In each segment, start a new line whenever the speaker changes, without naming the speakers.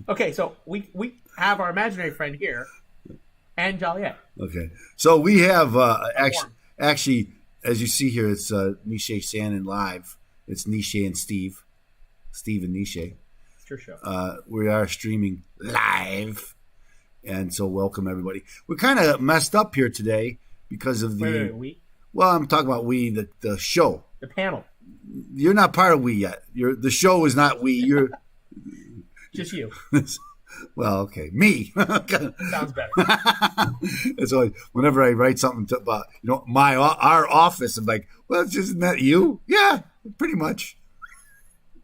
Okay, so we have our imaginary friend here, and Joliet.
Okay, so we have actually, as you see here, it's Nishay Sanan live. It's Nishay and Steve and Nishay.
It's your show.
We are streaming live, and so welcome everybody. We're kind of messed up here today because of the.
We?
Well, I'm talking about the show.
The panel.
You're not part of we yet. The show is not we. You're
just you.
Well, okay, me.
Sounds better.
It's always whenever I write something about our office, I'm like, well, isn't that you? Yeah, pretty much.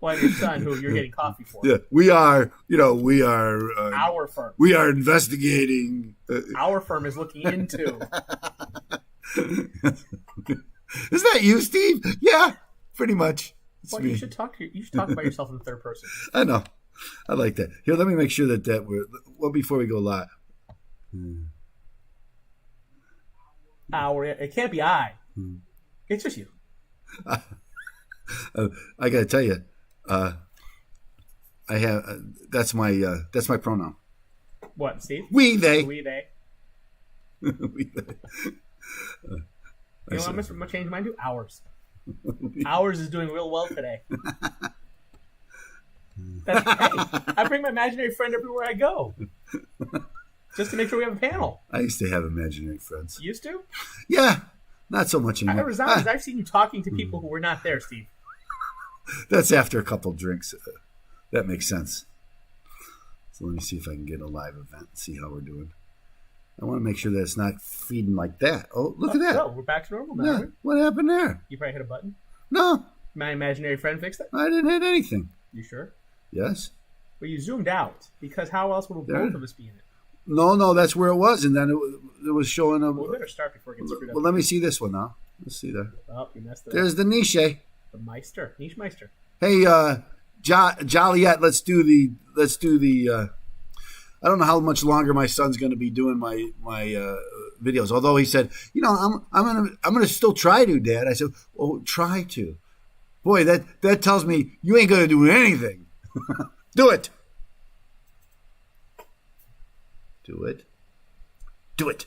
Well, your son, who you're getting coffee for.
Yeah, we are. We are
our firm.
We are investigating.
Our firm is looking into.
Is that you, Steve? Yeah, pretty much.
Well, you should talk about yourself in the third person.
I know. I like that. Here, let me make sure that we're before we go live.
It can't be I. It's just you.
I got to tell you, I have that's my pronoun.
What, Steve?
We, they.
We, they.
We, they.
You know what I'm going to change mine to? Ours. Ours is doing real well today. Hey, I bring my imaginary friend everywhere I go. Just to make sure we have a panel.
I used to have imaginary friends.
You used to?
Yeah. Not so much anymore.
I resigned because I've seen you talking to people who were not there, Steve.
That's after a couple drinks. That makes sense. So let me see if I can get a live event and see how we're doing. I want to make sure that it's not feeding like that. Oh, look at that.
No, we're back to normal now.
Yeah. What happened there?
You probably hit a button?
No.
My imaginary friend fixed it?
I didn't hit anything.
You sure?
Yes.
Well, you zoomed out because how else would both of us be in it?
No, that's where it was, and then it was showing a.
Well, we better start before it gets screwed up.
Well, let me see this one now. Let's see there.
Oh, you messed it up.
There's the Nishay.
The Niche Meister.
Hey, Joliet, let's do the. I don't know how much longer my son's going to be doing my videos. Although he said, I'm gonna still try to, Dad. I said, oh, try to. Boy, that tells me you ain't gonna do anything. Do it. Do it. Do it.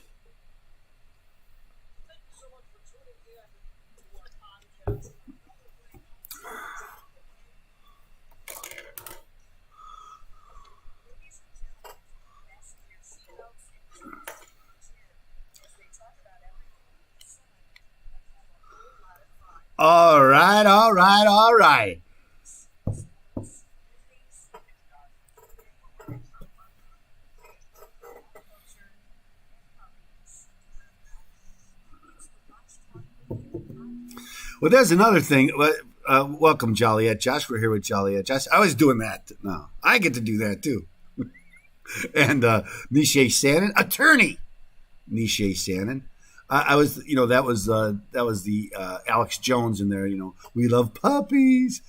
All right. Well, there's another thing. Welcome, Joliet. Josh, we're here with Joliet. Josh, I was doing that. No, I get to do that too. And Nishay Sanan, Attorney Nishay Sanan. I was, that was the Alex Jones in there. We love puppies.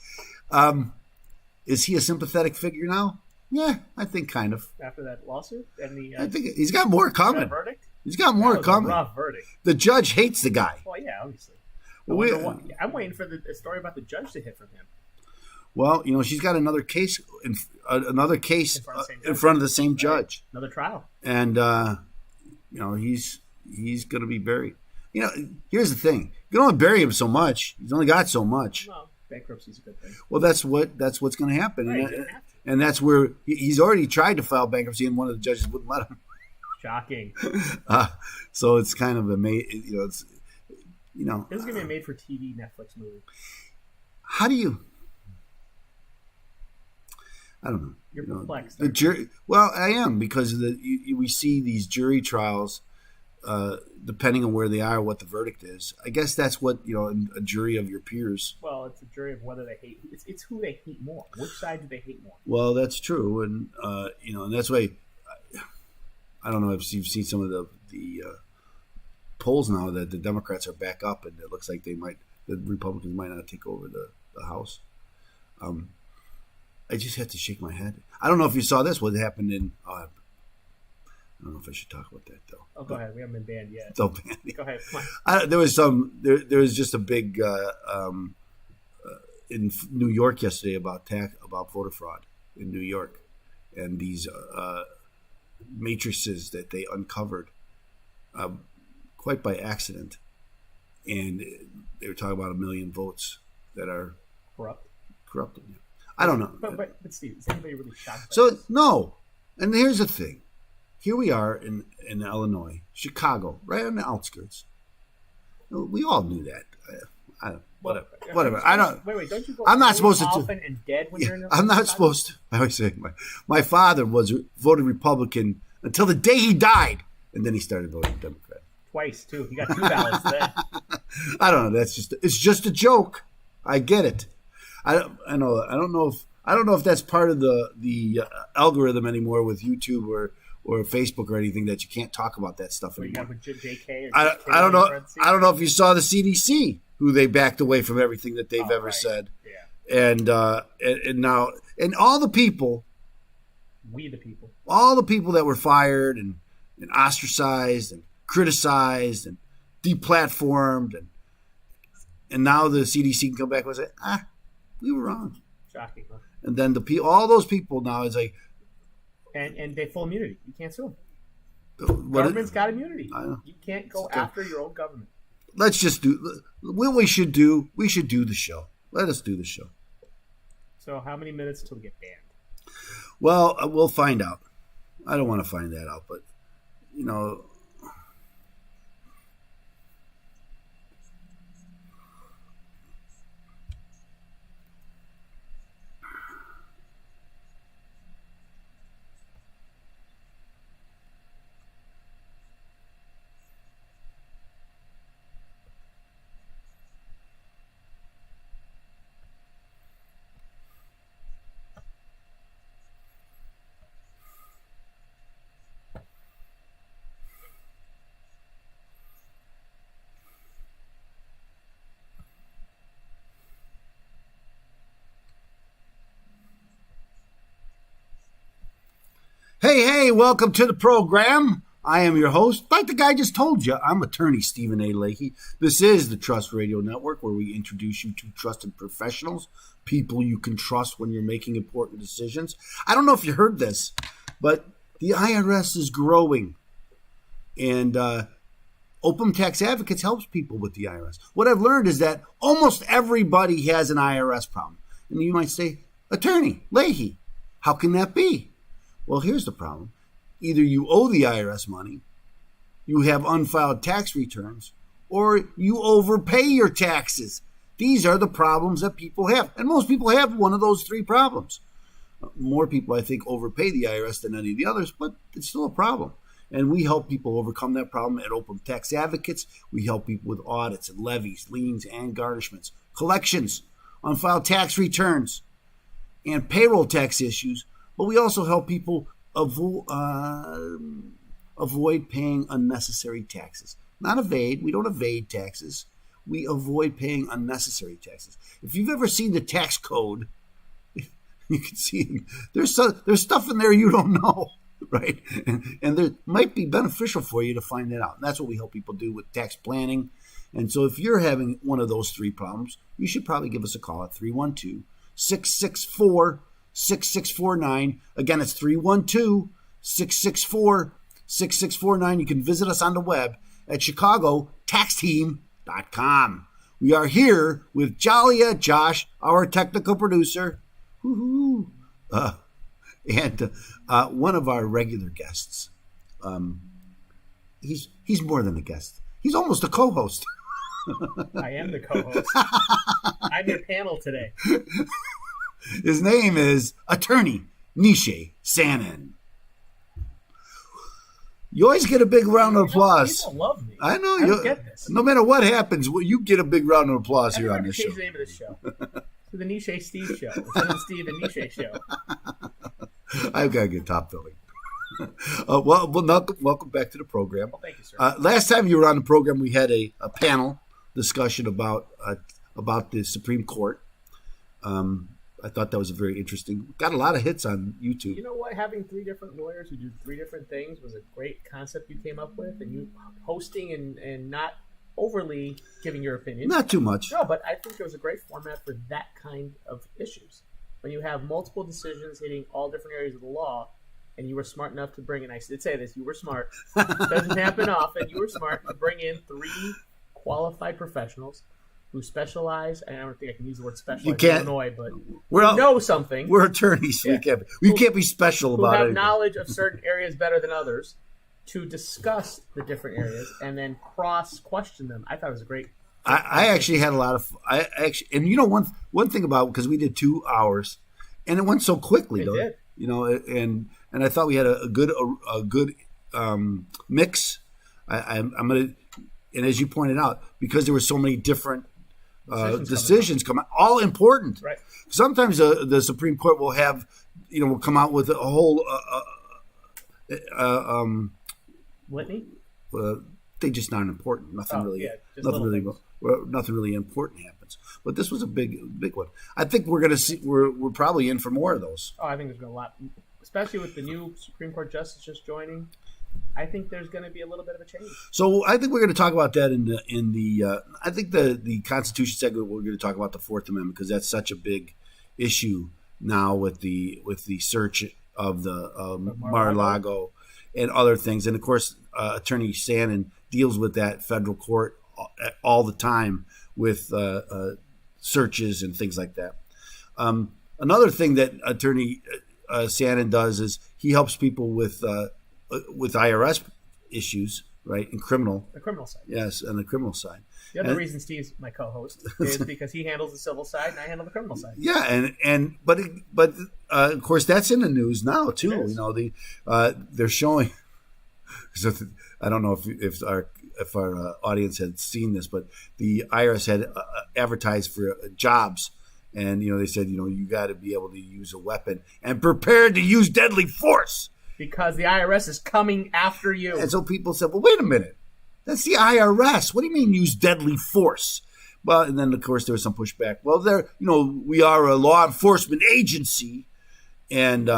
Is he a sympathetic figure now? Yeah, I think kind of.
After that lawsuit,
I think he's got more coming.
Verdict.
He's got more coming.
A rough verdict.
The judge hates the guy.
Well, yeah, obviously. I'm waiting for the story about the judge to hit from him.
Well, she's got another case in front of the same judge.
Another trial.
And he's going to be buried. Here's the thing: you can only bury him so much. He's only got so much.
Well, bankruptcy's a good thing.
Well, that's what's going to happen,
right,
and that's where he's already tried to file bankruptcy, and one of the judges wouldn't let him.
Shocking.
So it's kind of amazing.
This is going to be a made-for-TV Netflix movie.
How do you? I don't know.
You're perplexed.
The jury. Well, I am because we see these jury trials, depending on where they are, what the verdict is. I guess that's what a jury of your peers.
Well, it's a jury of whether they hate. It's who they hate more. Which side do they hate more?
Well, that's true, and and that's why. I don't know if you've seen some of the polls now that the Democrats are back up, and it looks like the Republicans might not take over the House. I just had to shake my head. I don't know if you saw this. What happened in? I don't know if I should talk about that though.
Oh, go ahead. We haven't been banned yet.
Don't ban me.
Go ahead. Come on.
There was There was just a big in New York yesterday about voter fraud in New York, and these matrices that they uncovered quite by accident. And they were talking about 1 million votes that are corrupted. I don't know.
But Steve, is anybody really shocked by
So,
this?
no. And here's the thing. Here we are in Illinois, Chicago, right on the outskirts. We all knew that. Whatever. I don't.
Wait. Don't you go
I'm not supposed to.
often and dead when you're in
I'm not supposed to. I always say my father voted Republican until the day he died, and then he started voting Democrat.
Twice too. He got 2 ballots then.
I don't know. It's just a joke. I get it. I know. I don't know if that's part of the algorithm anymore with YouTube or Facebook or anything, that you can't talk about that stuff anymore.
With JK or
I don't know. I don't know if you saw the CDC, who they backed away from everything that they've ever said. Yeah. And now all the people, all the people that were fired and ostracized and criticized and deplatformed, and now the CDC can come back and say, we were wrong.
Shocking, huh?
And then all those people now is like,
and they full immunity. You can't sue them. Government's got immunity. You can't go after your own government.
Let's just do what we should do. We should do the show. Let us do the show.
So how many minutes till we get banned?
Well, we'll find out. I don't want to find that out, but Hey, welcome to the program. I am your host. Like the guy just told you, I'm attorney Stephen A. Leahy. This is the Trust Radio Network, where we introduce you to trusted professionals, people you can trust when you're making important decisions. I don't know if you heard this, but the IRS is growing, and Open Tax Advocates helps people with the IRS. What I've learned is that almost everybody has an IRS problem. And you might say, Attorney Leahy, how can that be? Well, here's the problem. Either you owe the IRS money, you have unfiled tax returns, or you overpay your taxes. These are the problems that people have. And most people have one of those 3 problems. More people, I think, overpay the IRS than any of the others, but it's still a problem. And we help people overcome that problem at Open Tax Advocates. We help people with audits and levies, liens and garnishments, collections, unfiled tax returns, and payroll tax issues. But we also help people avoid paying unnecessary taxes. Not evade. We don't evade taxes. We avoid paying unnecessary taxes. If you've ever seen the tax code, you can see there's stuff in there you don't know, right? And it might be beneficial for you to find that out. And that's what we help people do with tax planning. And so if you're having one of those 3 problems, you should probably give us a call at 312-664-6649. Again, it's 312-664-6649. You can visit us on the web at chicagotaxteam.com. We are here with Jalia Josh, our technical producer, and one of our regular guests. He's more than a guest. He's almost a co-host.
I am the co-host. I'm your panel today.
His name is Attorney Nishay Sanan. You always get a big round of applause.
People love me.
I know.
I don't get this.
No matter what happens, you get a big round of applause here on this show.
Change the name of this show to the Nishay Steve Show instead of the Steve and Nishay Show.
I've got to get top billing. Welcome back to the program.
Well, thank you, sir.
Last time you were on the program, we had a panel discussion about the Supreme Court. I thought that was a very interesting. Got a lot of hits on YouTube.
You know what? Having 3 different lawyers who do 3 different things was a great concept you came up with, and you hosting and not overly giving your opinion.
Not too much.
No, but I think it was a great format for that kind of issues. when you have multiple decisions hitting all different areas of the law, and you were smart enough to bring in, I did say this, you were smart. Doesn't happen often. You were smart to bring in 3 qualified professionals who specialize, and I don't think I can use the word specialize in Illinois, but know something.
We're attorneys. Yeah. We can't be special about it.
Who have knowledge of certain areas better than others to discuss the different areas and then cross-question them. I thought it was a great.
I actually had a lot of. And you know one thing about, because we did 2 hours, and it went so quickly.
It did.
You know, and I thought we had a good mix. I'm gonna, and as you pointed out, because there were so many different decisions coming, all important.
Right.
Sometimes the Supreme Court will have, will come out with a whole
litany.
They just not important. Nothing really important happens. But this was a big one. I think we're going to see. We're probably in for more of those.
Oh, I think there's going to be a lot, especially with the new Supreme Court justice just joining. I think there's going to be a little bit of a change. So
I think we're going to talk about that in the. I think the Constitution segment, we're going to talk about the Fourth Amendment, because that's such a big issue now with the search of the Mar-a-Lago and other things, and of course, Attorney Sanan deals with that federal court all the time with searches and things like that. Another thing that Attorney Sanan does is he helps people with IRS issues, right, in criminal. The criminal side. Yes, and the criminal side.
The other reason Steve's my co-host is because he handles the civil side and I handle the criminal side.
Yeah, but of course that's in the news now too. They're showing. So I don't know if our audience had seen this, but the IRS had advertised for jobs, and they said you got to be able to use a weapon and prepared to use deadly force
because the IRS is coming after you.
And so people said, "Well, wait a minute, that's the IRS. What do you mean use deadly force?" Well, and then of course there was some pushback. Well, we are a law enforcement agency, and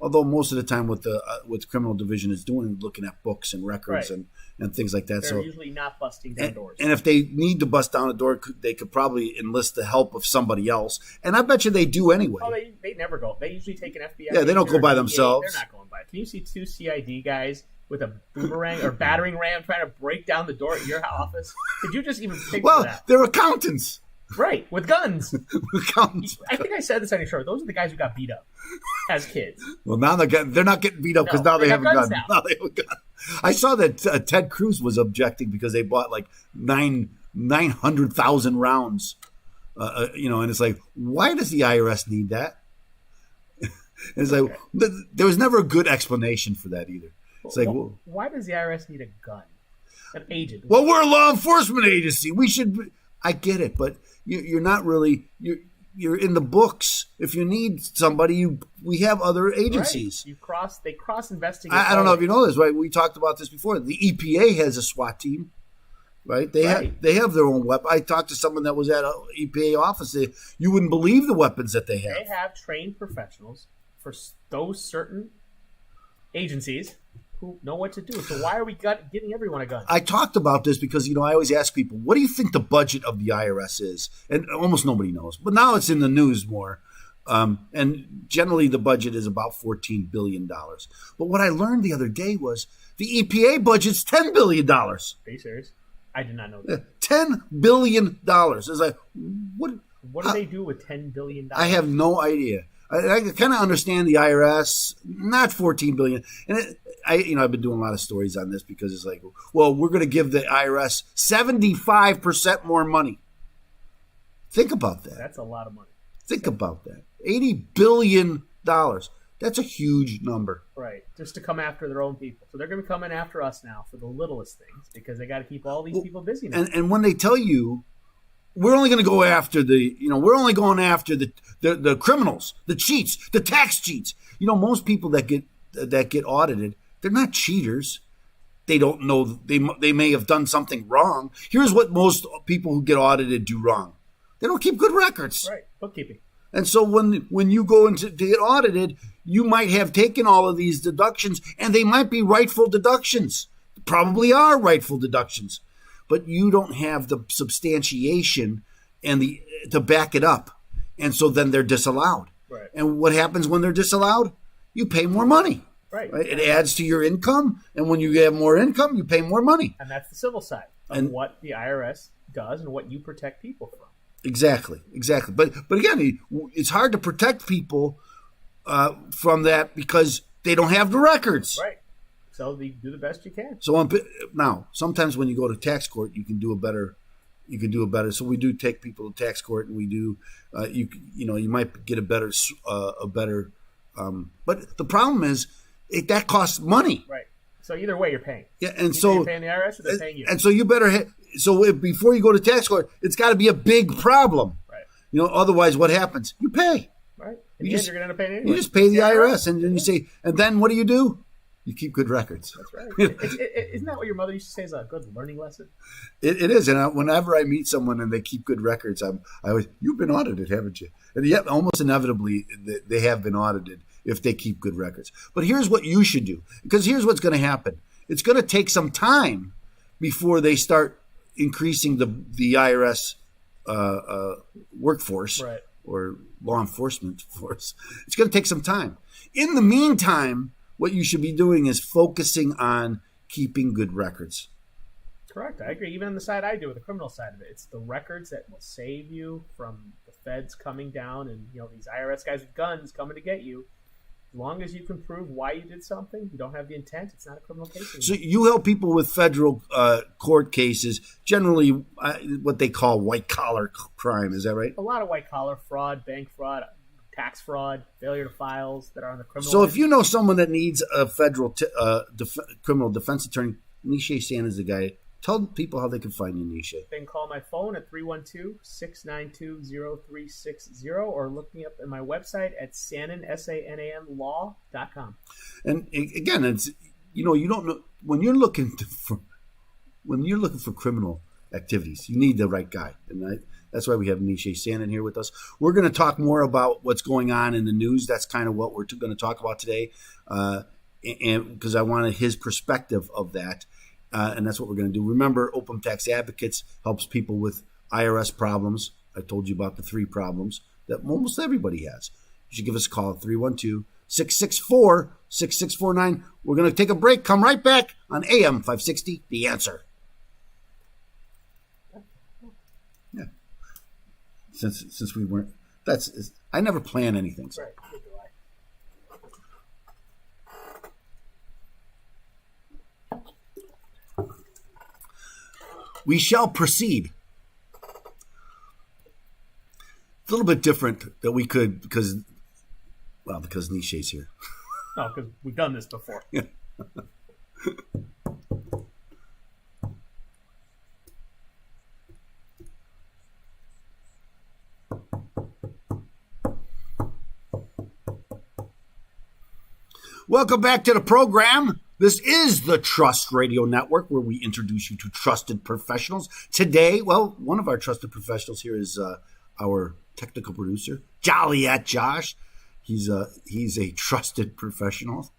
although most of the time what the criminal division is doing is looking at books and records and things like that.
They're usually not busting down doors.
And if they need to bust down a door, they could probably enlist the help of somebody else. And I bet you they do anyway.
Oh, they never go. They usually take an FBI.
Yeah, they don't go by themselves.
They're not going by. Can you see 2 CID guys with a boomerang or battering ram trying to break down the door at your office? Could you just even picture that?
Well, they're accountants.
Right, with guns. I think I said this on your show. Those are the guys who got beat up as kids.
Well, now they're not getting beat up because now they have a gun. Now they have a gun. I saw that Ted Cruz was objecting because they bought like 900,000 rounds. And it's like, why does the IRS need that? It's like there was never a good explanation for that either. It's like,
why does the IRS need a gun? An agent?
Well, we're a law enforcement agency. We should. I get it, but you're not really. You're in the books. If you need somebody, we have other agencies.
Right. They cross investigate.
I don't know if you know this, right? We talked about this before. The EPA has a SWAT team, right? They have their own weapon. I talked to someone that was at an EPA office. You wouldn't believe the weapons that they have.
They have trained professionals for those certain agencies who know what to do. So why are we giving everyone a gun?
I talked about this because, I always ask people, what do you think the budget of the IRS is? And almost nobody knows. But now it's in the news more. And generally the budget is about $14 billion. But what I learned the other day was the EPA budget's $10 billion.
Are you serious? I did not know that.
$10 billion. It's like, what
do they do with $10 billion?
I have no idea. I kind of understand the IRS, not $14 billion. And I've been doing a lot of stories on this because it's like, well, we're going to give the IRS 75% more money. Think about that.
That's a lot of money.
Think about that. $80 billion. That's a huge number.
Right. Just to come after their own people. So they're going to be coming after us now for the littlest things because they got to keep all these people busy now.
And when they tell you, we're only going to go after we're only going after the criminals, the cheats, the tax cheats. Most people that get audited, they're not cheaters. They don't know they may have done something wrong. Here's what most people who get audited do wrong. They don't keep good records.
Right, bookkeeping.
And so when you go to get audited, you might have taken all of these deductions, and they might be rightful deductions. Probably are rightful deductions. But you don't have the substantiation and to back it up. And so then they're disallowed.
Right.
And what happens when they're disallowed? You pay more money.
Right.
It adds to your income, and when you have more income, you pay more money.
And that's the civil side of what the IRS does and what you protect people from.
Exactly. But again, it's hard to protect people from that because they don't have the records.
Right. So you do the best you can.
So now, sometimes when you go to tax court, you can do a better. So we do take people to tax court, and we do. You might get a better. But the problem is, that costs money.
Right. So either way, you're paying.
Yeah, and
you're paying the IRS, or they're paying you.
And so you better. Before you go to tax court, it's got to be a big problem.
Right.
Otherwise, what happens? You pay.
Right. In the end, you're going to end up paying anyway.
You just pay the IRS, and then you say, and then what do? You keep good records.
That's right. Isn't that what your mother used to say is a good learning lesson?
It is, and whenever I meet someone and they keep good records, I always, you've been audited, haven't you? And yet, almost inevitably, they have been audited if they keep good records. But here's what you should do, because here's what's going to happen. It's going to take some time before they start increasing the IRS workforce,
right,
or law enforcement force. It's going to take some time. In the meantime, what you should be doing is focusing on keeping good records.
Correct. I agree. Even on the side I do, with the criminal side of it, it's the records that will save you from the feds coming down and these IRS guys with guns coming to get you. As long as you can prove why you did something, you don't have the intent, it's not a criminal case anymore. So
you help people with federal court cases, generally what they call white-collar crime. Is that right?
A lot of white-collar fraud, bank fraud, tax fraud, failure to files that are on the criminal.
So if you know someone that needs a federal criminal defense attorney, Nishay Sanan is the guy. Tell people how they can find you, Nishay.
They can call my phone at 312-692-0360 or look me up at my website at Sanan, SANAN,
And again, it's you don't know when you're looking for criminal activities, you need the right guy, and that's why we have Nishay Sanan here with us. We're going to talk more about what's going on in the news. That's kind of what we're going to talk about today, and because I wanted his perspective of that. And that's what we're going to do. Remember, Open Tax Advocates helps people with IRS problems. I told you about the 3 problems that almost everybody has. You should give us a call at 312-664-6649. We're going to take a break. Come right back on AM 560, The Answer. Yeah. Since we weren't, I never plan anything. So.
Right.
We shall proceed. It's a little bit different that we could because Nishay's here.
Oh, because we've done this before.
Yeah. Welcome back to the program. This is the Trust Radio Network, where we introduce you to trusted professionals. Today, one of our trusted professionals here is our technical producer, Joliet Josh. He's a trusted professional,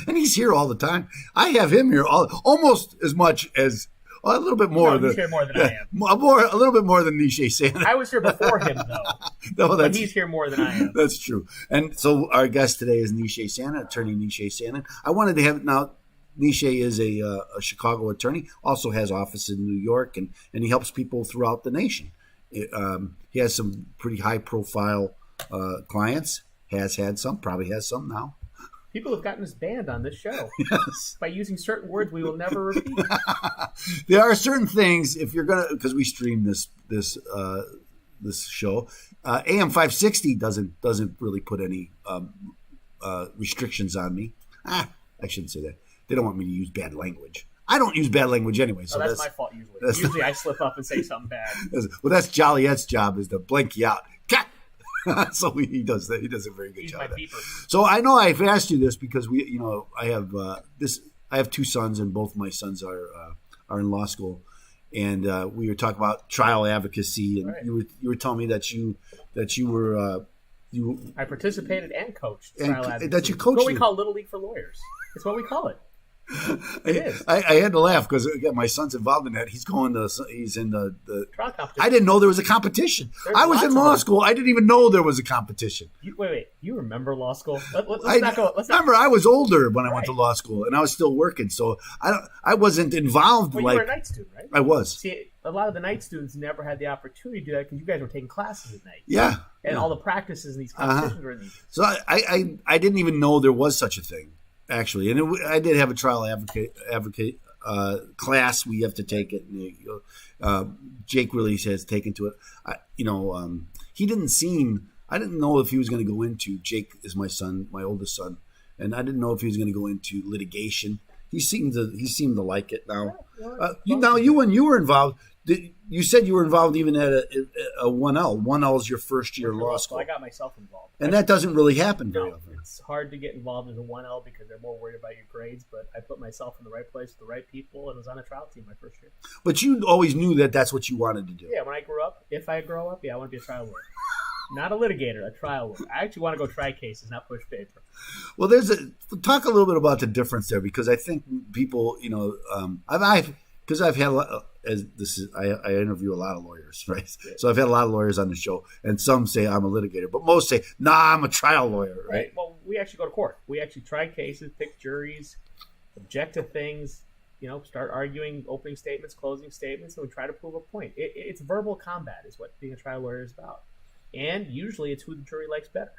and he's here all the time. I have him here almost as much as a little bit more.
He's here more than I am.
A little bit more than Nishay Sanan.
I was here before him, though.
No,
but he's here more than I am.
That's true. And so our guest today is Nishay Sanan, Attorney Nishay Sanan. I wanted to have now. Nishay is a Chicago attorney, also has office in New York, and he helps people throughout the nation. He has some pretty high-profile clients, has had some, probably has some now.
People have gotten us banned on this show
yes.
by using certain words we will never repeat.
There are certain things, if you're going to, because we stream this show, AM 560 doesn't really put any restrictions on me. I shouldn't say that. They don't want me to use bad language. I don't use bad language anyway. So
that's my fault usually. Usually I slip up and say something bad.
Well, that's Joliet's job, is to blank you out. Cat! So he does that. He does a very good job.
He's my beeper.
So I know I've asked you this because I have 2 sons, and both my sons are in law school, and we were talking about trial advocacy, and right. you were telling me that you were
I participated and coached trial advocacy.
That you coached.
It's what we call Little League for lawyers. It's what we call it. It is.
I had to laugh because again, my son's involved in that. He's in the
Trial competition.
I didn't know there was a competition.
There's
I was in
lots of
law
them.
school. I didn't even know there was a competition.
Wait. You remember law school? Let's
I
not go. Let's not.
remember I was older when I went to
Right.
law school, and I was still working, so I wasn't involved.
Well, you were a night student, right?
I was.
See, a lot of the night students never had the opportunity to do that because you guys were taking classes at night.
Yeah.
And all the practices in these competitions were in the evenings.
So I didn't even know there was such a thing, actually. And I did have a trial advocate class. We have to take it. And, Jake really has taken to it. He didn't seem. I didn't know if he was going to go into. Jake is my son, my oldest son, and I didn't know if he was going to go into litigation. He seemed to like it now. When you were involved. You said you were involved even at a 1L. 1L is your first year law school.
I got myself involved.
And that doesn't really happen very
No,
often.
it's hard to get involved as a 1L because they're more worried about your grades, but I put myself in the right place with the right people and was on a trial team my first year.
But you always knew that that's what you wanted to do.
Yeah, when I grew up, if I grow up, I want to be a trial lawyer. Not a litigator, a trial lawyer. I actually want to go try cases, not push paper.
Well, talk a little bit about the difference there because I think people, I've had a lot, I interview a lot of lawyers, right? So I've had a lot of lawyers on the show, and some say I'm a litigator, but most say, nah, I'm a trial lawyer, right?
Well, we actually go to court. We actually try cases, pick juries, object to things, start arguing opening statements, closing statements, and we try to prove a point. It's verbal combat is what being a trial lawyer is about. And usually it's who the jury likes better.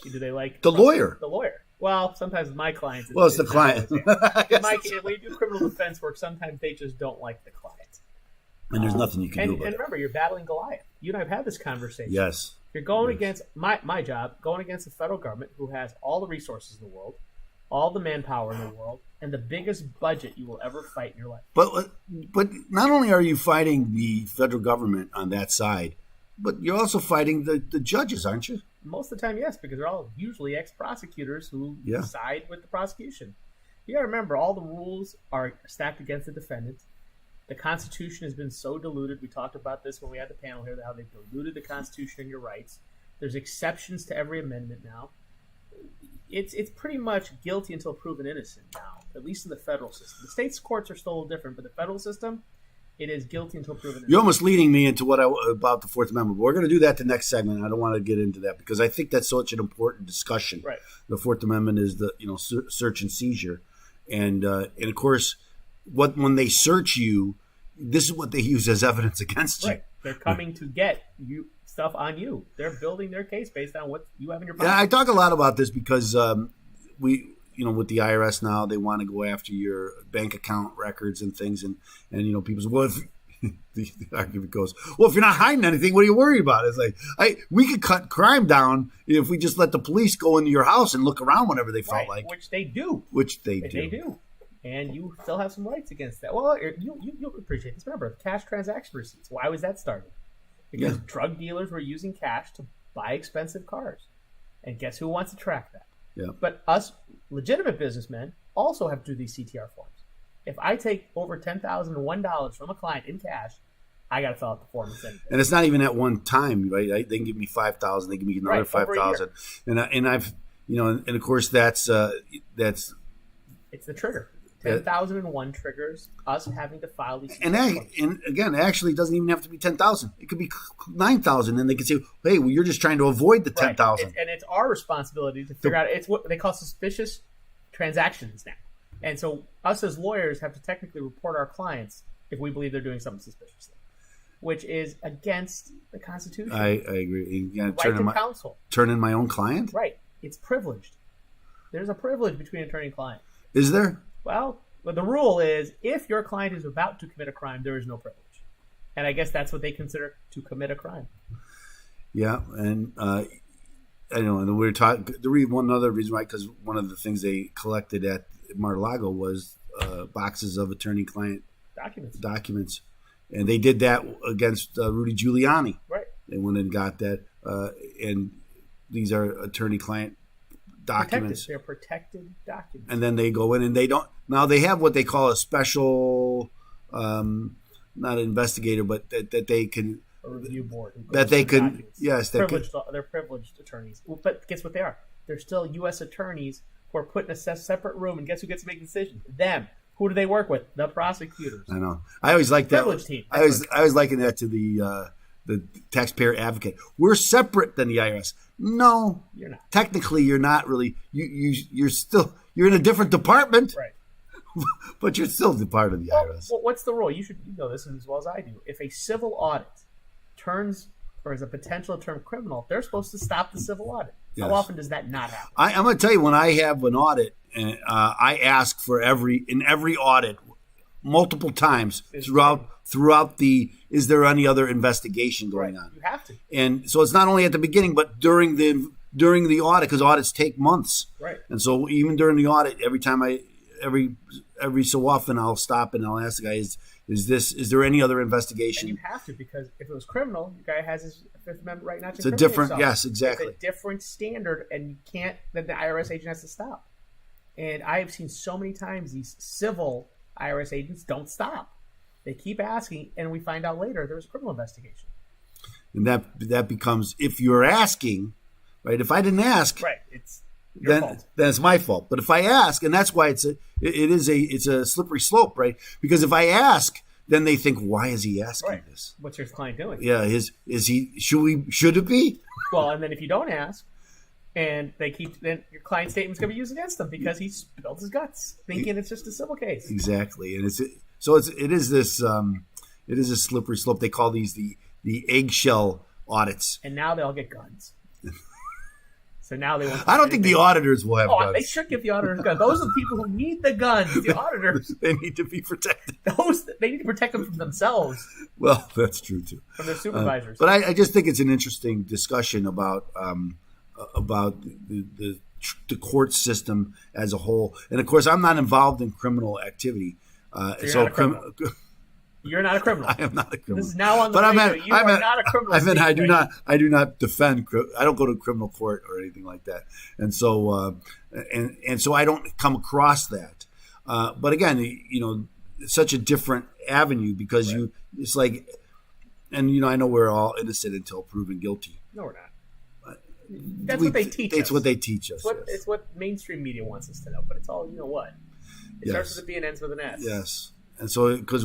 Do they like
the lawyer?
The lawyer. Well, sometimes with my clients.
It's the client.
When you do criminal defense work, sometimes they just don't like the client.
And there's nothing you can do about it.
And remember, you're battling Goliath. You and I have had this conversation.
Yes.
You're going against my job, going against the federal government who has all the resources in the world, all the manpower in the world, and the biggest budget you will ever fight in your life.
But not only are you fighting the federal government on that side, but you're also fighting the judges, aren't you?
Most of the time, yes, because they're all usually ex-prosecutors who side with the prosecution. You got to remember, all the rules are stacked against the defendant. The Constitution has been so diluted. We talked about this when we had the panel here, how they've diluted the Constitution and your rights. There's exceptions to every amendment now. It's pretty much guilty until proven innocent now, at least in the federal system. The state's courts are still a little different, but the federal system, it is guilty until proven innocent.
You're almost leading me into about the Fourth Amendment. But we're going to do that the next segment. I don't want to get into that because I think that's such an important discussion.
Right.
The Fourth Amendment is the search and seizure, and of course, when they search you, this is what they use as evidence against you.
Right. They're coming to get you stuff on you. They're building their case based on what you have in your pocket.
Yeah, I talk a lot about this because with the IRS now, they want to go after your bank account records and things, and people say, well, if the argument goes, well, if you're not hiding anything, what are you worried about? It's like we could cut crime down if we just let the police go into your house and look around whenever they felt like,
which they do. They do. And you still have some rights against that. Well, you'll appreciate this. Remember, cash transaction receipts. Why was that started? Because drug dealers were using cash to buy expensive cars. And guess who wants to track that?
Yeah.
But us legitimate businessmen also have to do these CTR forms. If I take over $10,001 from a client in cash, I got to fill out the form and send it.
And it's not even at one time, right? They can give me $5,000. They give me another $5,000. And I've, and of course that's
it's the trigger. 10,001 triggers us having to file these.
And again, actually, it doesn't even have to be 10,000. It could be 9,000, and they could say, "Hey, well, you're just trying to avoid the 10,000."
And it's our responsibility to figure out. It's what they call suspicious transactions now. And so, us as lawyers have to technically report our clients if we believe they're doing something suspicious, which is against the Constitution.
I agree. You
right to counsel.
Turn in my own client.
Right. It's privileged. There's a privilege between attorney and client.
Is there?
Well, the rule is if your client is about to commit a crime, there is no privilege. And I guess that's what they consider to commit a crime.
Yeah, and I know, and we were talking. One other reason why, because one of the things they collected at Mar-a-Lago was boxes of attorney-client documents, and they did that against Rudy Giuliani.
Right.
They went and got that, and these are attorney-client documents.
They're protected documents.
And then they go in and they don't. Now they have what they call a special, not an investigator, but that they can.
A review board.
That they can.
Documents.
Yes,
they're privileged attorneys. But guess what they are? They're still U.S. attorneys who are put in a separate room, and guess who gets to make decisions? Them. Who do they work with? The prosecutors.
I know. I always like that.
Privileged team.
I was liking that to the taxpayer advocate. We're separate than the IRS. No,
you're not.
Technically, you're not really. You're in a different department,
right?
But you're still the part of the IRS.
Well, what's the rule? You know this as well as I do. If a civil audit turns or is a potential to turn criminal, they're supposed to stop the civil audit. Yes. How often does that not happen?
I'm going to tell you, when I have an audit, I ask for every audit multiple times throughout the. Is there any other investigation going on?
You have to.
And so it's not only at the beginning, but during the audit, because audits take months.
Right.
And so even during the audit, every so often I'll stop and I'll ask the guy, is there any other investigation?
And you have to, because if it was criminal, the guy has his Fifth Amendment right not to.
It's a different, himself. Yes, exactly.
It's a different standard, and you can't. Then the IRS agent has to stop. And I have seen so many times these civil IRS agents don't stop. They keep asking, and we find out later there's a criminal investigation.
And that becomes, if you're asking, right? If I didn't ask,
right, it's your fault.
Then it's my fault. But if I ask, and that's why it's a slippery slope, right? Because if I ask, then they think, why is he asking this?
What's your client doing?
Yeah, should it be?
Well, and then if you don't ask, and then your client's statement's going to be used against them because he spilled his guts, thinking it's just a civil case.
Exactly, and it is a slippery slope. They call these the eggshell audits.
And now they all get guns. So now they want.
I don't think the auditors will have guns.
They should give the auditors guns. Those are the people who need the guns. The auditors.
They need to be protected.
They need to protect them from themselves.
Well, that's true too.
From their supervisors.
But I just think it's an interesting discussion about the court system as a whole. And of course, I'm not involved in criminal activity.
You're not a criminal.
I am not a criminal.
This is now on the radio. You are not a criminal.
I do not defend. I don't go to criminal court or anything like that. And so so I don't come across that. But again, it's such a different avenue because it's like, and I know we're all innocent until proven guilty.
No, we're not. That's what they teach us.
It's what they teach us.
It's what mainstream media wants us to know. But it's all, what? It starts with a B and ends with an S.
Yes. And so, because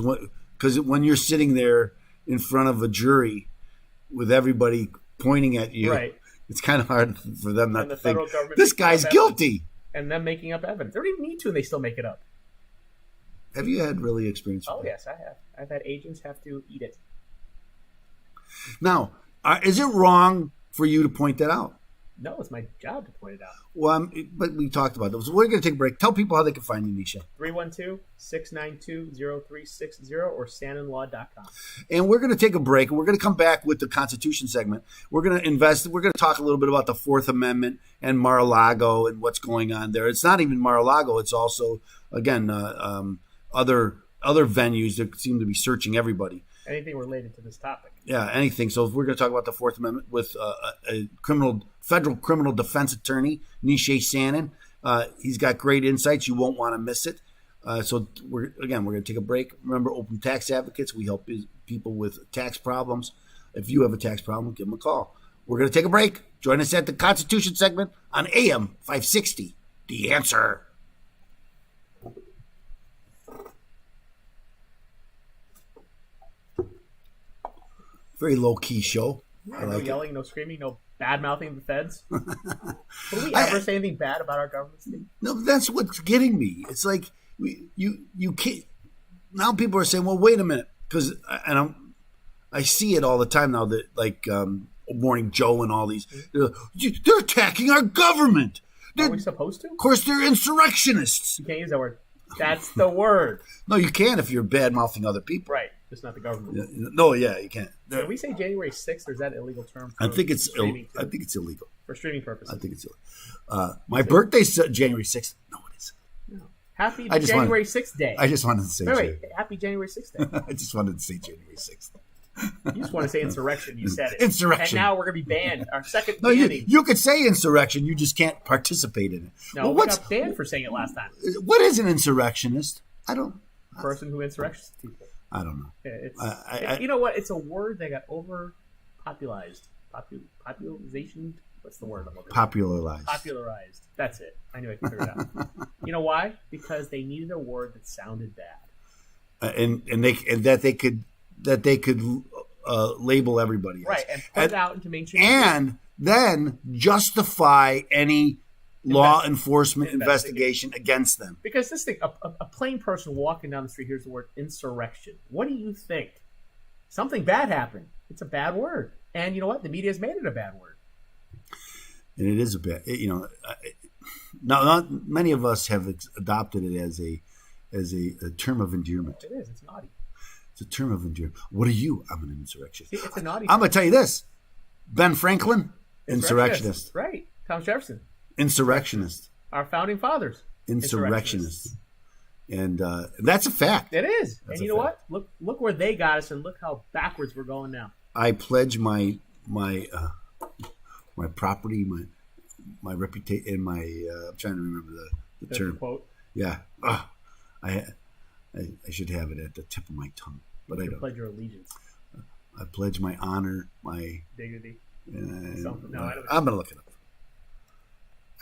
when you're sitting there in front of a jury with everybody pointing at you, it's kind of hard for them not to think, this guy's guilty.
And them making up evidence. They don't even need to, and they still make it up.
Have you had really experience with that?
Yes, I have. I've had agents have to eat it.
Now, is it wrong for you to point that out?
No, it's my job to point it out.
Well, but we talked about those. So we're going to take a break. Tell people how they can find you, Nishay.
312-692-0360 or sananlaw.com.
And we're going to take a break. We're going to come back with the Constitution segment. We're going to talk a little bit about the Fourth Amendment and Mar-a-Lago and what's going on there. It's not even Mar-a-Lago. It's also, again, other venues that seem to be searching everybody.
Anything related to this topic.
Yeah, anything. So we're going to talk about the Fourth Amendment with a federal criminal defense attorney, Nishay Sanan. He's got great insights. You won't want to miss it. So we're going to take a break. Remember, Open Tax Advocates. We help people with tax problems. If you have a tax problem, give them a call. We're going to take a break. Join us at the Constitution segment on AM 560. The Answer. Very low-key show.
No yelling, no screaming, no bad-mouthing the feds. Will we ever say anything bad about our government?
No, that's what's getting me. It's like you can't. Now people are saying, "Well, wait a minute," because I see it all the time now. That Morning Joe and all these, they're attacking our government.
Are we supposed to?
Of course, they're insurrectionists.
You can't use that word. That's the word.
No, you can if you're bad-mouthing other people.
Right. Just not the government.
No, you can't.
Can we say January 6th, or is that an illegal term?
I think it's illegal.
For streaming purposes.
I think it's illegal. My birthday's January 6th. No, it isn't.
No. Happy January 6th Day.
I just wanted to say
Happy January 6th Day.
I just wanted to say January 6th.
You just want to say insurrection. You said it.
Insurrection.
And now we're going to be banned. Our second
No,
banning.
you could say insurrection. You just can't participate in it.
No, we got banned for saying it last time.
What is an insurrectionist?
Person who insurrects people.
I don't know.
You know what? It's a word that got overpopularized. Population. What's the word I'm looking for?
Popularized.
That's it. I knew I could figure it out. You know why? Because they needed a word that sounded bad.
And that they could label everybody else.
Right, and put it out into mainstream.
And then justify any law enforcement investigation against them.
Because this thing, a plain person walking down the street hears the word insurrection. What do you think? Something bad happened. It's a bad word. And you know what? The media has made it a bad word.
And it is a bad, not many of us have adopted it as a term of endearment.
It is. It's naughty.
It's a term of endearment. What are you? I'm an insurrectionist.
See, it's a naughty.
I'm going to tell you this. Ben Franklin, insurrectionist.
Right. Thomas Jefferson.
Insurrectionist.
Our founding fathers.
Insurrectionists. And that's a fact.
It is.
That's
and you know what? Look where they got us, and look how backwards we're going now.
I pledge my property, my reputation, and my I'm trying to remember the term.
Quote.
Yeah. I should have it at the tip of my tongue, but I don't.
Pledge your allegiance.
I pledge my honor, my
dignity.
Something.
No, I don't.
I'm gonna look it up.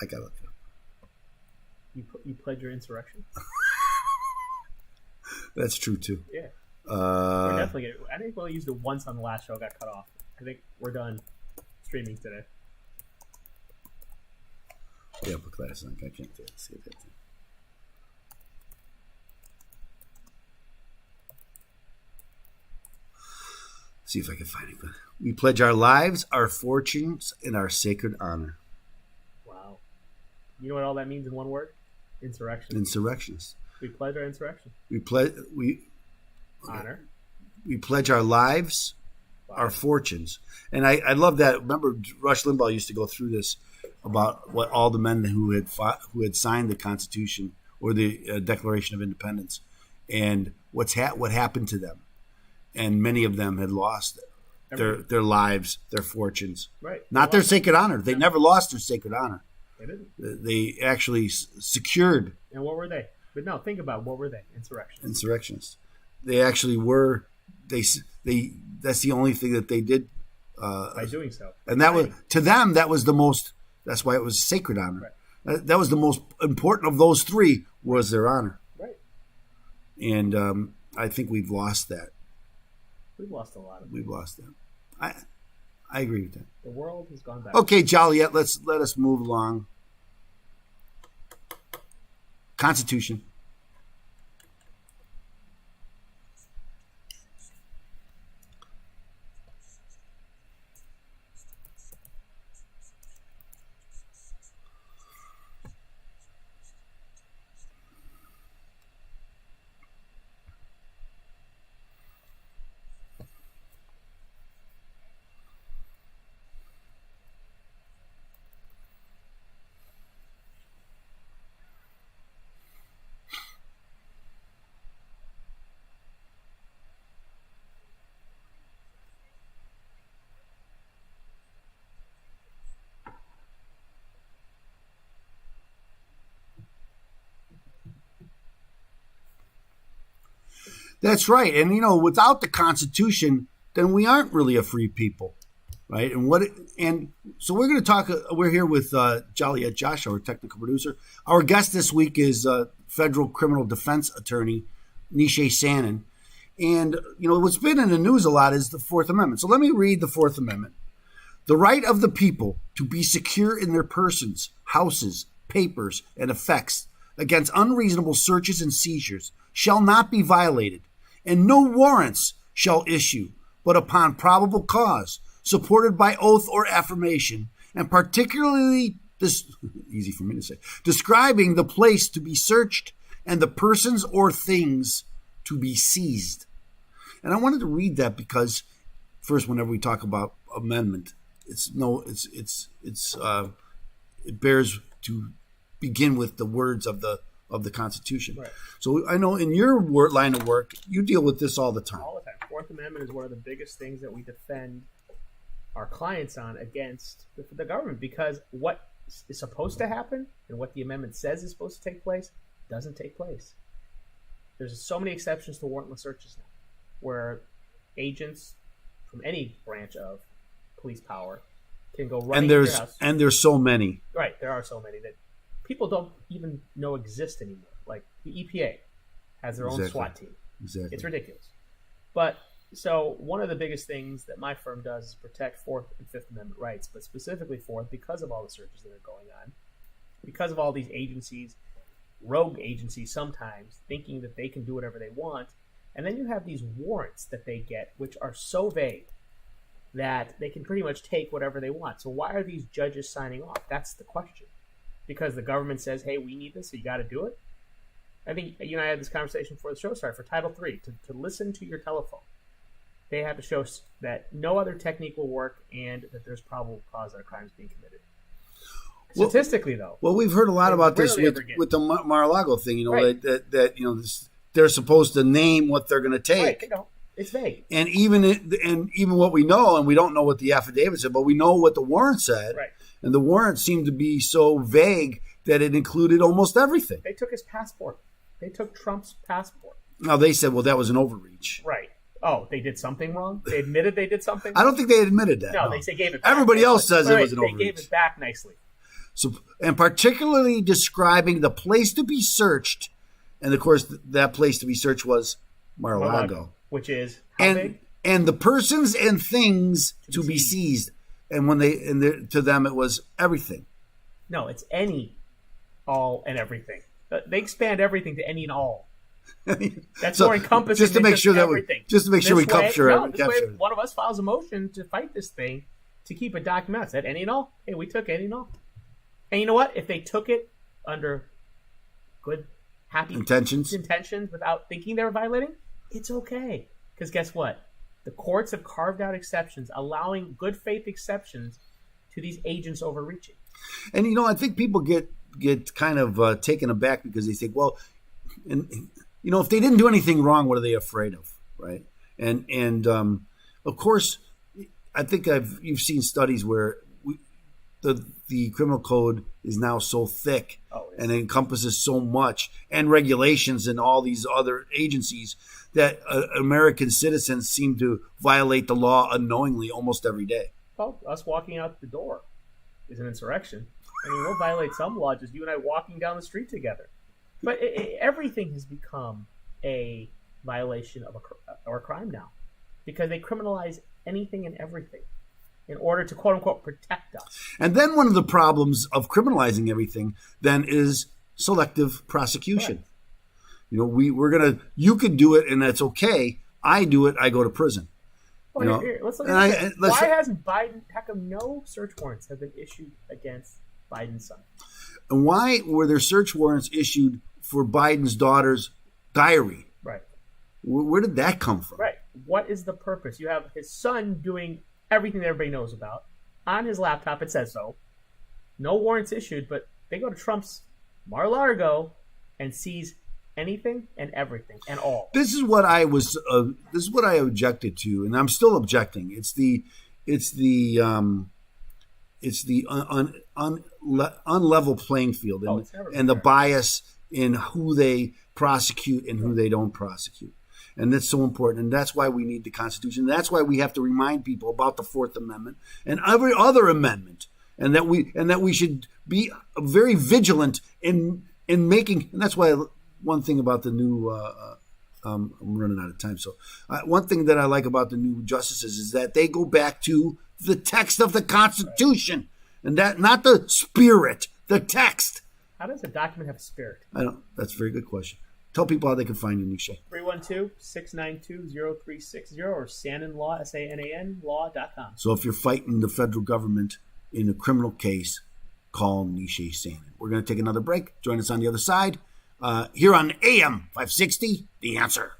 I gotta look it up.
You pledge your insurrection.
That's true too.
Yeah. We're definitely getting. I think we'll use it once on the last show. Got cut off. I think we're done streaming today.
Yeah, but class. I can't see that. See if I can find it. We pledge our lives, our fortunes, and our sacred honor.
Wow. You know what all that means in one word? Insurrection.
Insurrectionists.
We pledge our insurrection. Honor.
We pledge our lives, our fortunes. And I love that. Remember, Rush Limbaugh used to go through this about what all the men who had signed the Constitution or the Declaration of Independence and what happened to them. And many of them had lost their lives, their fortunes.
Right.
Not their sacred honor. They never lost their sacred honor.
They didn't.
They actually secured.
And what were they? But no, think about what were they?
Insurrectionists. They actually were. That's the only thing that they did.
By doing so.
And that was, to them, that was the most, that's why it was sacred honor. Right. That was the most important of those three, was their honor.
Right.
And I think we've lost that.
We've lost a lot of them.
We've lost that. I agree with that.
The world has gone back.
Okay, Joliet, let us move along. Constitution. That's right. And, without the Constitution, then we aren't really a free people, right? And so we're going to talk, we're here with Joliet Josh, our technical producer. Our guest this week is federal criminal defense attorney Nishay Sanan. And, what's been in the news a lot is the Fourth Amendment. So let me read the Fourth Amendment. The right of the people to be secure in their persons, houses, papers, and effects against unreasonable searches and seizures shall not be violated, and no warrants shall issue, but upon probable cause, supported by oath or affirmation, and particularly, easy for me to say, describing the place to be searched and the persons or things to be seized. And I wanted to read that because, first, whenever we talk about amendment, it bears to begin with the words of the Constitution. Right. So I know in your line of work, you deal with this all the time.
All the time. Fourth Amendment is one of the biggest things that we defend our clients on against the government, because what is supposed to happen and what the amendment says is supposed to take place doesn't take place. There's so many exceptions to warrantless searches now, where agents from any branch of police power can go running to your house.
And there's so many.
Right, there are so many that people don't even know exist anymore. Like the EPA has their own SWAT team.
Exactly.
It's ridiculous. But so one of the biggest things that my firm does is protect Fourth and Fifth Amendment rights, but specifically Fourth because of all the searches that are going on, because of all these agencies, rogue agencies sometimes, thinking that they can do whatever they want. And then you have these warrants that they get, which are so vague that they can pretty much take whatever they want. So why are these judges signing off? That's the question. Because the government says, hey, we need this, so you got to do it? I think you and I had this conversation before the show started. For Title III, to listen to your telephone, they have to show that no other technique will work and that there's probable cause that a crime is being committed. Statistically, though.
Well, we've heard a lot about this with the Mar-a-Lago thing,
right.
that they're supposed to name what they're going to take.
Right, it's vague.
And even what we know, and we don't know what the affidavit said, but we know what the warrant said.
Right.
And the warrant seemed to be so vague that it included almost everything.
They took his passport. They took Trump's passport.
Now, they said, well, that was an overreach.
Right. Oh, they did something wrong? They admitted they did something wrong?
I don't think they admitted that.
No, they gave it back.
Everybody else says it was an overreach.
They gave it back nicely.
So, and particularly describing the place to be searched, and of course that place to be searched was Mar-a-Lago,
which is how big?
And the persons and things to be seized, and to them it was everything.
No, it's any, all, and everything. They expand everything to any and all. That's more encompassing.
Just to make sure we capture it.
This way, one of us files a motion to fight this thing to keep it documented. Said any and all. Hey, we took any and all. And you know what? If they took it under good, happy intentions without thinking they were violating, it's okay. Because guess what? The courts have carved out exceptions, allowing good faith exceptions to these agents overreaching.
And I think people get kind of taken aback because they think, well, if they didn't do anything wrong, what are they afraid of, right? And of course, I think you've seen studies where the criminal code is now so thick and it encompasses so much, and regulations and all these other agencies, that American citizens seem to violate the law unknowingly almost every day.
Well, us walking out the door is an insurrection. I mean, we'll violate some law, just you and I walking down the street together. But everything has become a violation of a crime now, because they criminalize anything and everything in order to, quote unquote, protect us.
And then one of the problems of criminalizing everything then is selective prosecution. Right. You could do it and that's okay. I do it, I go to prison.
Well, here, let's look at this. Why hasn't Biden, heck of no search warrants have been issued against Biden's son?
And why were there search warrants issued for Biden's daughter's diary?
Right.
Where did that come from?
Right. What is the purpose? You have his son doing everything that everybody knows about. On his laptop, it says so. No warrants issued, but they go to Trump's Mar-a-Lago and seize anything and everything and all.
This is what I objected to, and I'm still objecting. It's the unlevel playing field and the bias in who they prosecute and who they don't prosecute. And that's so important. And that's why we need the Constitution. That's why we have to remind people about the Fourth Amendment and every other amendment, and that we should be very vigilant in making. And that's why one thing about the new I'm running out of time. So one thing that I like about the new justices is that they go back to the text of the Constitution, and that not the spirit, the text.
How does a document have a spirit?
I don't. That's a very good question. Tell people how they can find you, Nishay.
312-692-0360 or Sanan Law, SANAN law.com.
So if you're fighting the federal government in a criminal case, call Nishay Sanan. We're going to take another break. Join us on the other side. Here on AM 560, The Answer.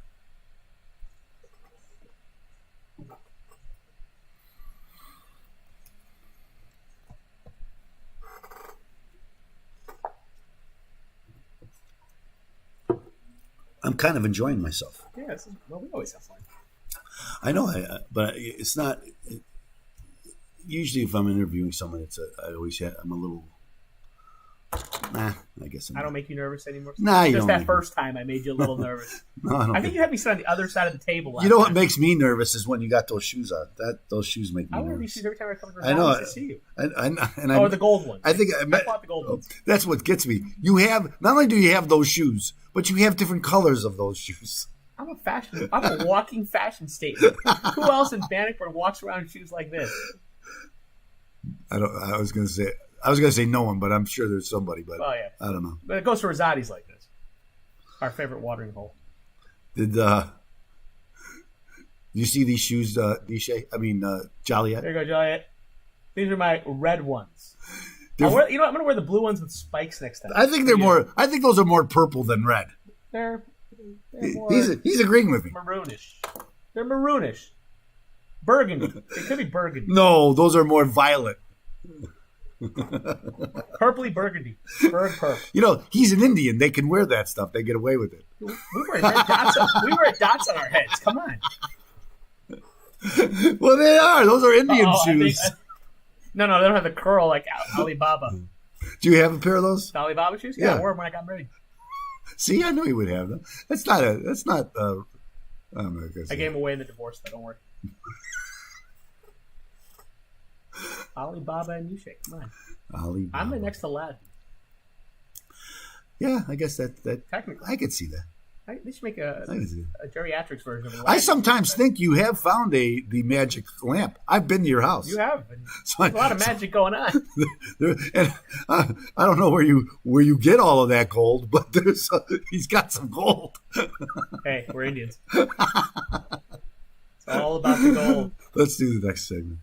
I'm kind of enjoying myself.
Yeah, we always have fun.
I know, but it's not. Usually, if I'm interviewing someone, I'm a little I guess
I don't make you nervous anymore.
Nah, you
just
don't
that first time I made you a little nervous.
No, I don't.
I think you had me sit on the other side of the table.
You know what makes me nervous is when you got those shoes on. Those shoes make me
I wear
nervous.
these shoes every time I come to
know.
to see you.
Oh,
the gold ones.
I think
I bought the gold ones.
That's what gets me. You have not only do you have those shoes, but you have different colors of those shoes.
I'm a walking fashion statement. Who else in Bannockburn walks around in shoes like this?
I was gonna say no one, but I'm sure there's somebody. But
yeah.
I don't know.
But it goes to Rosati's like this. Our favorite watering hole.
Did you see these shoes, Nishay? I mean, Joliet.
There you go, Joliet. These are my red ones. I'm gonna wear the blue ones with spikes next time.
I think they're more. I think those are more purple than red.
They're more
He's agreeing with me.
Maroonish. They're maroonish. Burgundy. It could be burgundy.
No, those are more violet.
Purpley burgundy. Purple.
You know, he's an Indian. They can wear that stuff. They get away with it.
We wear dots on our heads. Come on.
Well, they are. Those are Indian shoes.
No, they don't have the curl like Alibaba.
Do you have a pair of those?
The Alibaba shoes? Yeah, I wore them when I got married.
See, I knew he would have them. That's not.
I gave them away in the divorce, though. Don't worry. Alibaba and Nishay, come on.
Alibaba.
I'm the next Aladdin.
Yeah, I guess that
technically
I could see that.
They should make a geriatrics version of Aladdin.
I sometimes think you have found the magic lamp. I've been to your house.
You have. There's a lot of magic going on.
And I don't know where you get all of that gold, but he's got some gold.
Hey, we're Indians. It's all about the gold.
Let's do the next segment.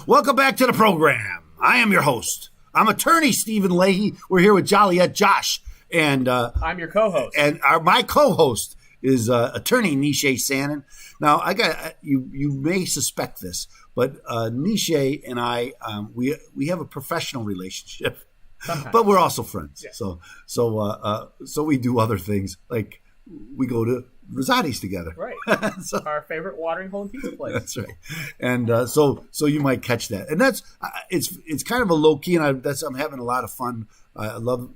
Welcome back to the program. I am your host. I'm attorney Stephen Leahy. We're here with Joliet Josh. And
I'm your co-host.
And my co-host is Attorney Nishay Sanan. Now, I got you may suspect this, but Nishay and I we have a professional relationship. Sometimes. But we're also friends. Yeah. So we do other things, like we go to Rosati's together.
Right. Our favorite watering hole and pizza place.
That's right. And so you might catch that. And that's it's kind of a low key, and I'm having a lot of fun. I love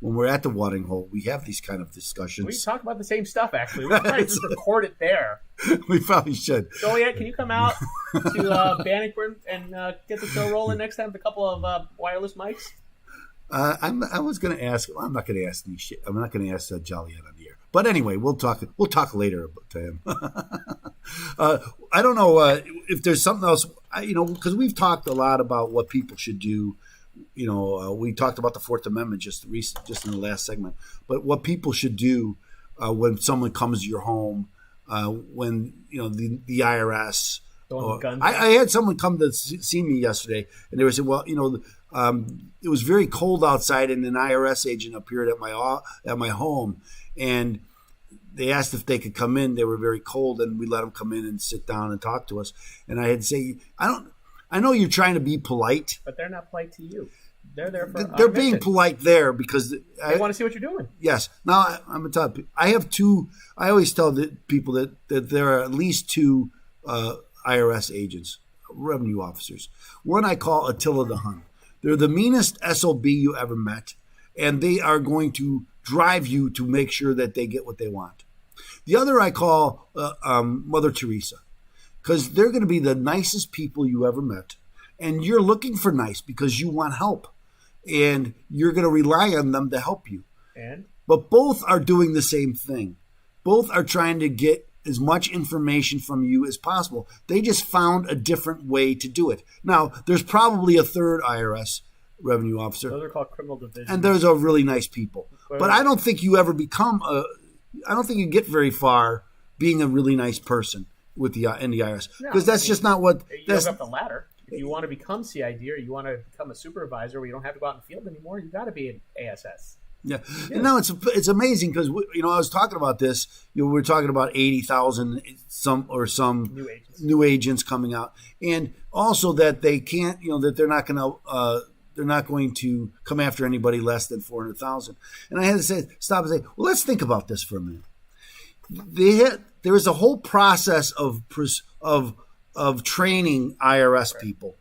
when we're at the watering hole, we have these kind of discussions.
We talk about the same stuff, actually. We might just record it there.
We probably should.
Joliet, can you come out to Bannockburn and get the show rolling next time with a couple of wireless mics?
I was going to ask. Well, I'm not going to ask Nishay. I'm not going to ask Joliet on the air. But anyway, we'll talk later to him. I don't know if there's something else. Because we've talked a lot about what people should do. We talked about the Fourth Amendment just in the last segment. But what people should do when someone comes to your home, when the IRS. I had someone come to see me yesterday, and they were saying, "Well, it was very cold outside, and an IRS agent appeared at my home, and they asked if they could come in. They were very cold, and we let them come in and sit down and talk to us. And I had to say, I know you're trying to be polite,
but they're not polite to you. They're there for.
They're being polite there because
they want to see what you're doing.
Yes. Now I'm gonna tell you, I have two. I always tell the people that there are at least two IRS agents, revenue officers. One I call Attila the Hun. They're the meanest SOB you ever met, and they are going to drive you to make sure that they get what they want. The other I call Mother Teresa, because they're going to be the nicest people you ever met, and you're looking for nice because you want help, and you're going to rely on them to help you. But both are doing the same thing. Both are trying to get as much information from you as possible. They just found a different way to do it. Now, there's probably a third IRS revenue officer.
Those are called criminal division.
And those are really nice people. But I don't think you ever I don't think you get very far being a really nice person in the IRS. Because that's just not what...
You go up the ladder. If you want to become CID or you want to become a supervisor where you don't have to go out in the field anymore, you got to be an ASS.
Yeah. No, it's amazing because I was talking about this. We're talking about 80,000 some new agents coming out, and also that they can't. That they're not going to come after anybody less than 400,000. And I had to stop and say, well, let's think about this for a minute. There is a whole process of training IRS people.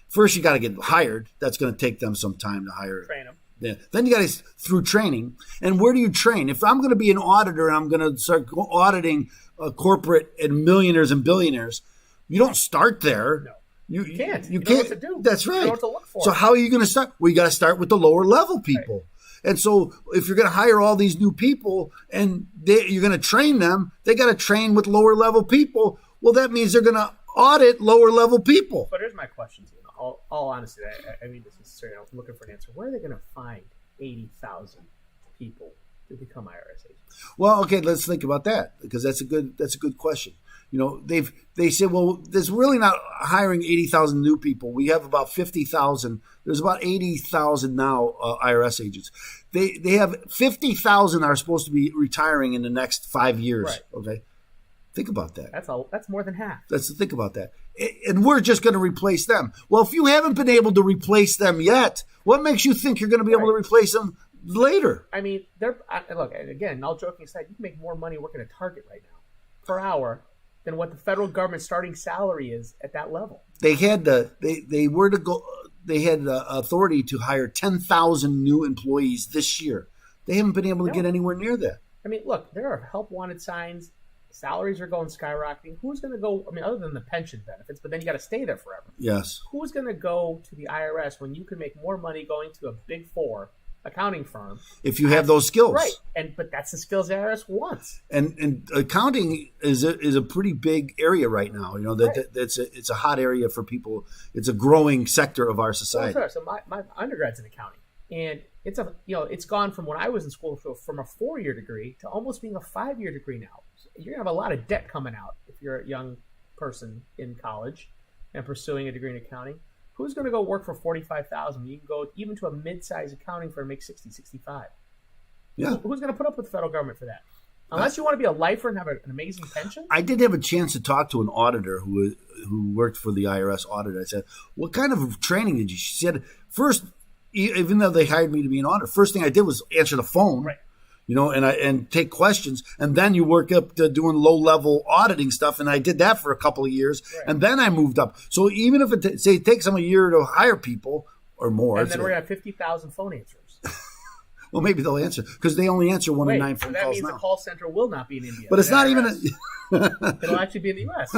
First, you got to get hired. That's going to take them some time to hire.
Train them.
Yeah. Then you got to through training. And where do you train? If I'm going to be an auditor and I'm going to start auditing corporate and millionaires and billionaires, you don't start there.
No. You can't.
You
can't.
Know
what to do.
That's right.
You know what to look for.
So how are you going to start? Well, you got to start with the lower level people. Right. And so if you're going to hire all these new people and you're going to train them, they got to train with lower level people. Well, that means they're going to audit lower level people.
But here's my question to you. All honesty, I mean this is serious. I'm looking for an answer. Where are they going to find 80,000 people to become IRS agents?
Well, okay, let's think about that because that's a good question. They said, well, there's really not hiring 80,000 new people. We have about 50,000. There's about 80,000 now IRS agents. They have 50,000 are supposed to be retiring in the next 5 years.
Right.
Okay. Think about that.
That's more than half.
Think about that. And we're just going to replace them. Well, if you haven't been able to replace them yet, what makes you think you're going to be able to replace them later?
I mean, look, again, all joking aside, you can make more money working at Target right now per hour than what the federal government starting salary is at that level. They had the
authority to hire 10,000 new employees this year. They haven't been able to get anywhere near that.
I mean, look, there are help wanted signs. Salaries are going skyrocketing. Who's going to go? I mean, other than the pension benefits, but then you got to stay there forever.
Yes.
Who's going to go to the IRS when you can make more money going to a Big Four accounting firm
if you have those skills?
Right. But that's the skills the IRS wants.
And accounting is a pretty big area right now. It's a hot area for people. It's a growing sector of our society.
Well, so my undergrad's in accounting, and it's gone from when I was in school from a 4-year degree to almost being a 5-year degree now. You're going to have a lot of debt coming out if you're a young person in college and pursuing a degree in accounting. Who's going to go work for $45,000? You can go even to a mid-sized accounting firm and make $60,000, $65,000.
Yeah.
Who's going to put up with the federal government for that? Unless you want to be a lifer and have an amazing pension?
I did have a chance to talk to an auditor who worked for the IRS audit. I said, what kind of training did you? She said, first, even though they hired me to be an auditor, first thing I did was answer the phone.
Right.
And take questions, and then you work up to doing low-level auditing stuff, and I did that for a couple of years, and then I moved up. So even if it takes them a year to hire people or more,
and then we're gonna have 50,000 phone answers.
Well, maybe they'll answer because they only answer 1 in 9 phone calls now.
That means the call center will not be in India,
but it's not even.
It'll actually be in the U.S.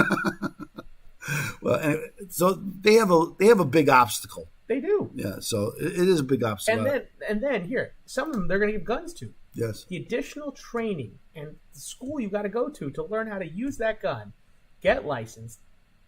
Well, anyway, so they have a big obstacle.
They do.
Yeah, so it is a big obstacle.
And then here, some of them they're going to give guns to.
Yes.
The additional training and the school you got to go to learn how to use that gun, get licensed,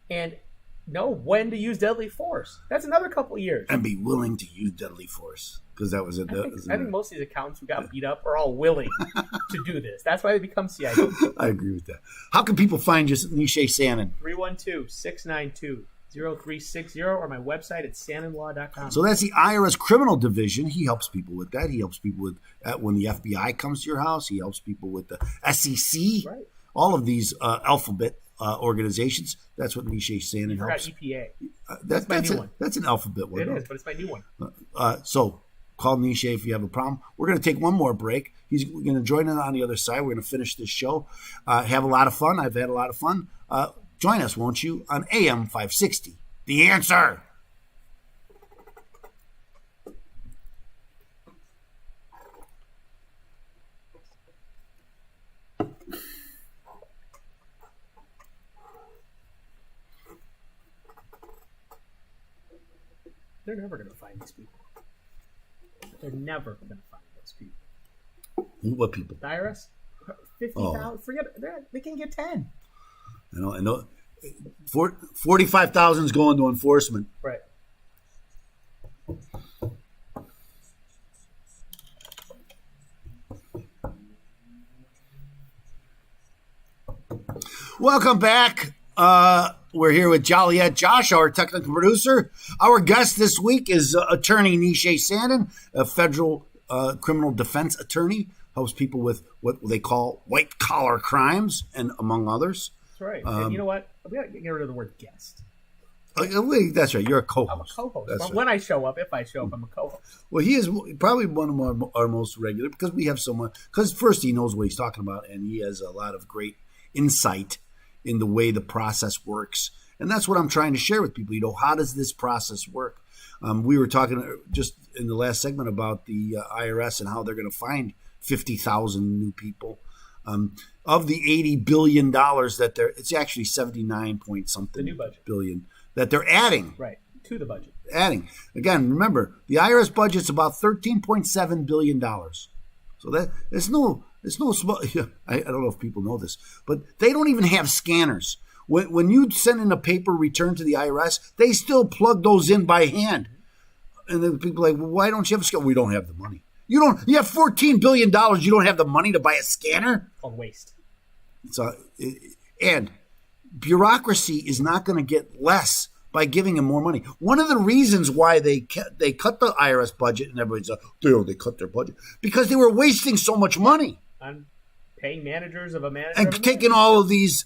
and know when to use deadly force. That's another couple of years.
And be willing to use deadly force because that was
I think most of these accountants who got beat up are all willing to do this. That's why they become CID.
I agree with that. How can people find you, Nishay Sanan?
312-692-0360 or my website at sananlaw.com.
So that's the IRS Criminal Division. He helps people with that. He helps people with when the FBI comes to your house. He helps people with the SEC.
Right.
All of these alphabet organizations. That's what Nishay Sanan helps.
EPA.
That's my new one. That's an alphabet one.
It is, but it's my new one.
So call Nishay if you have a problem. We're going to take one more break. He's going to join in on the other side. We're going to finish this show. Have a lot of fun. I've had a lot of fun. Join us, won't you, on AM 560. The Answer.
They're never going to find these people. They're never going to find those people.
What people?
The IRS? 50,000? Forget it. They can get 10.
I know. 45,000 is going to enforcement.
Right.
Welcome back. We're here with Joliet Josh, our technical producer. Our guest this week is Attorney Nishay Sanan, a federal criminal defense attorney, helps people with what they call white-collar crimes, and among others.
That's right. And you know what? We got to get rid of the word guest.
That's right. You're a co-host.
I'm a co-host.
That's
But
right.
when I show up, if I show up, I'm a co-host.
Well, he is probably one of our most regular because we have someone. Because first, he knows what he's talking about, and he has a lot of great insight in the way the process works. And that's what I'm trying to share with people. How does this process work? We were talking just in the last segment about the IRS and how they're going to find 50,000 new people. Of the $80 billion that it's actually 79 point something
The new budget.
billion that they're adding.
Right. To the budget.
Adding. Again, remember, the IRS budget's about $13.7 billion. So that it's no small. I don't know if people know this, but they don't even have scanners. When you send in a paper return to the IRS, they still plug those in by hand. And then people are like, well, why don't you have a scanner? We don't have the money. You have $14 billion. You don't have the money to buy a scanner?
On waste.
And bureaucracy is not going to get less by giving them more money. One of the reasons why they cut the IRS budget, and everybody's like, they cut their budget, because they were wasting so much money.
I'm paying managers of a manager.
And taking all of these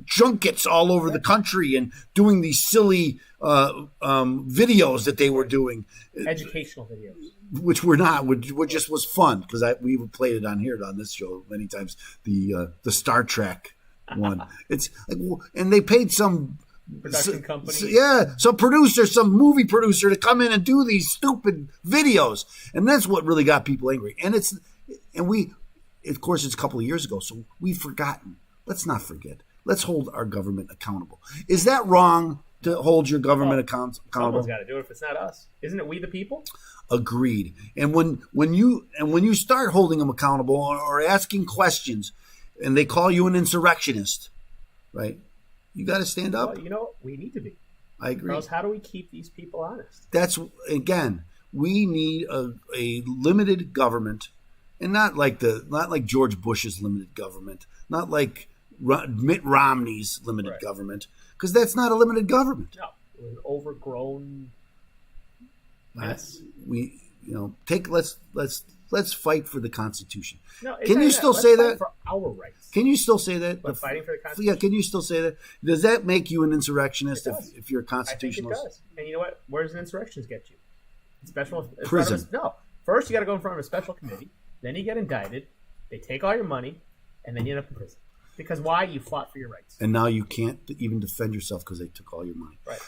junkets all over the country and doing these silly videos that they were doing.
Educational videos.
Which were not, which just was fun because we played it on here on this show many times. The Star Trek one. It's like, and they paid some
production company.
Some movie producer to come in and do these stupid videos, and that's what really got people angry. And of course, it's a couple of years ago, so we've forgotten. Let's not forget. Let's hold our government accountable. Is that wrong to hold your government accountable?
Someone's got to do it if it's not us. Isn't it we the people?
Agreed. And when you start holding them accountable or asking questions, and they call you an insurrectionist, right? You got to stand up.
Well, we need to be.
I agree.
Or else how do we keep these people honest?
That's we need a limited government, and not like George Bush's limited government, not like Mitt Romney's limited government, because that's not a limited government.
No, it was an overgrown mess.
Let's fight for the Constitution.
No,
can you still say that?
For our rights.
Can you still say that?
But fighting for the Constitution.
Yeah, can you still say that? Does that make you an insurrectionist if you're a constitutionalist?
I think it does. And you know what? Where does an insurrectionist get you?
Prison.
No. First, you got to go in front of a special committee. Then you get indicted. They take all your money, and then you end up in prison. Because why? You fought for your rights.
And now you can't even defend yourself because they took all your money.
Right.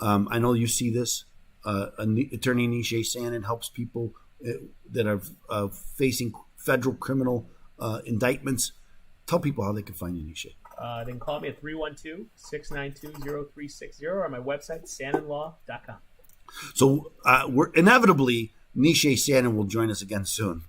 I know you see this. Attorney Nishay Sanan helps people that are facing federal criminal indictments. Tell people how they can find you, Nishay.
They can call me at 312-692-0360 or on my website, sananlaw.com.
So we're inevitably, Nishay Sanan will join us again soon.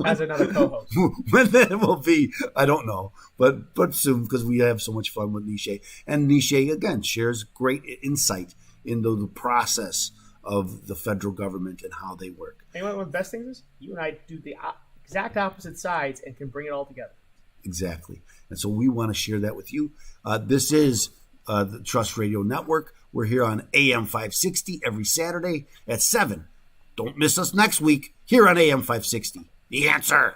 As another co-host.
When that will be, I don't know, but soon, because we have so much fun with Nishay. And Nishay, again, shares great insight into the process of the federal government and how they work.
And one of the best things is you and I do the exact opposite sides and can bring it all together.
Exactly. And so we want to share that with you. This is the Trust Radio Network. We're here on AM 560 every Saturday at 7. Don't miss us next week here on AM 560. The Answer.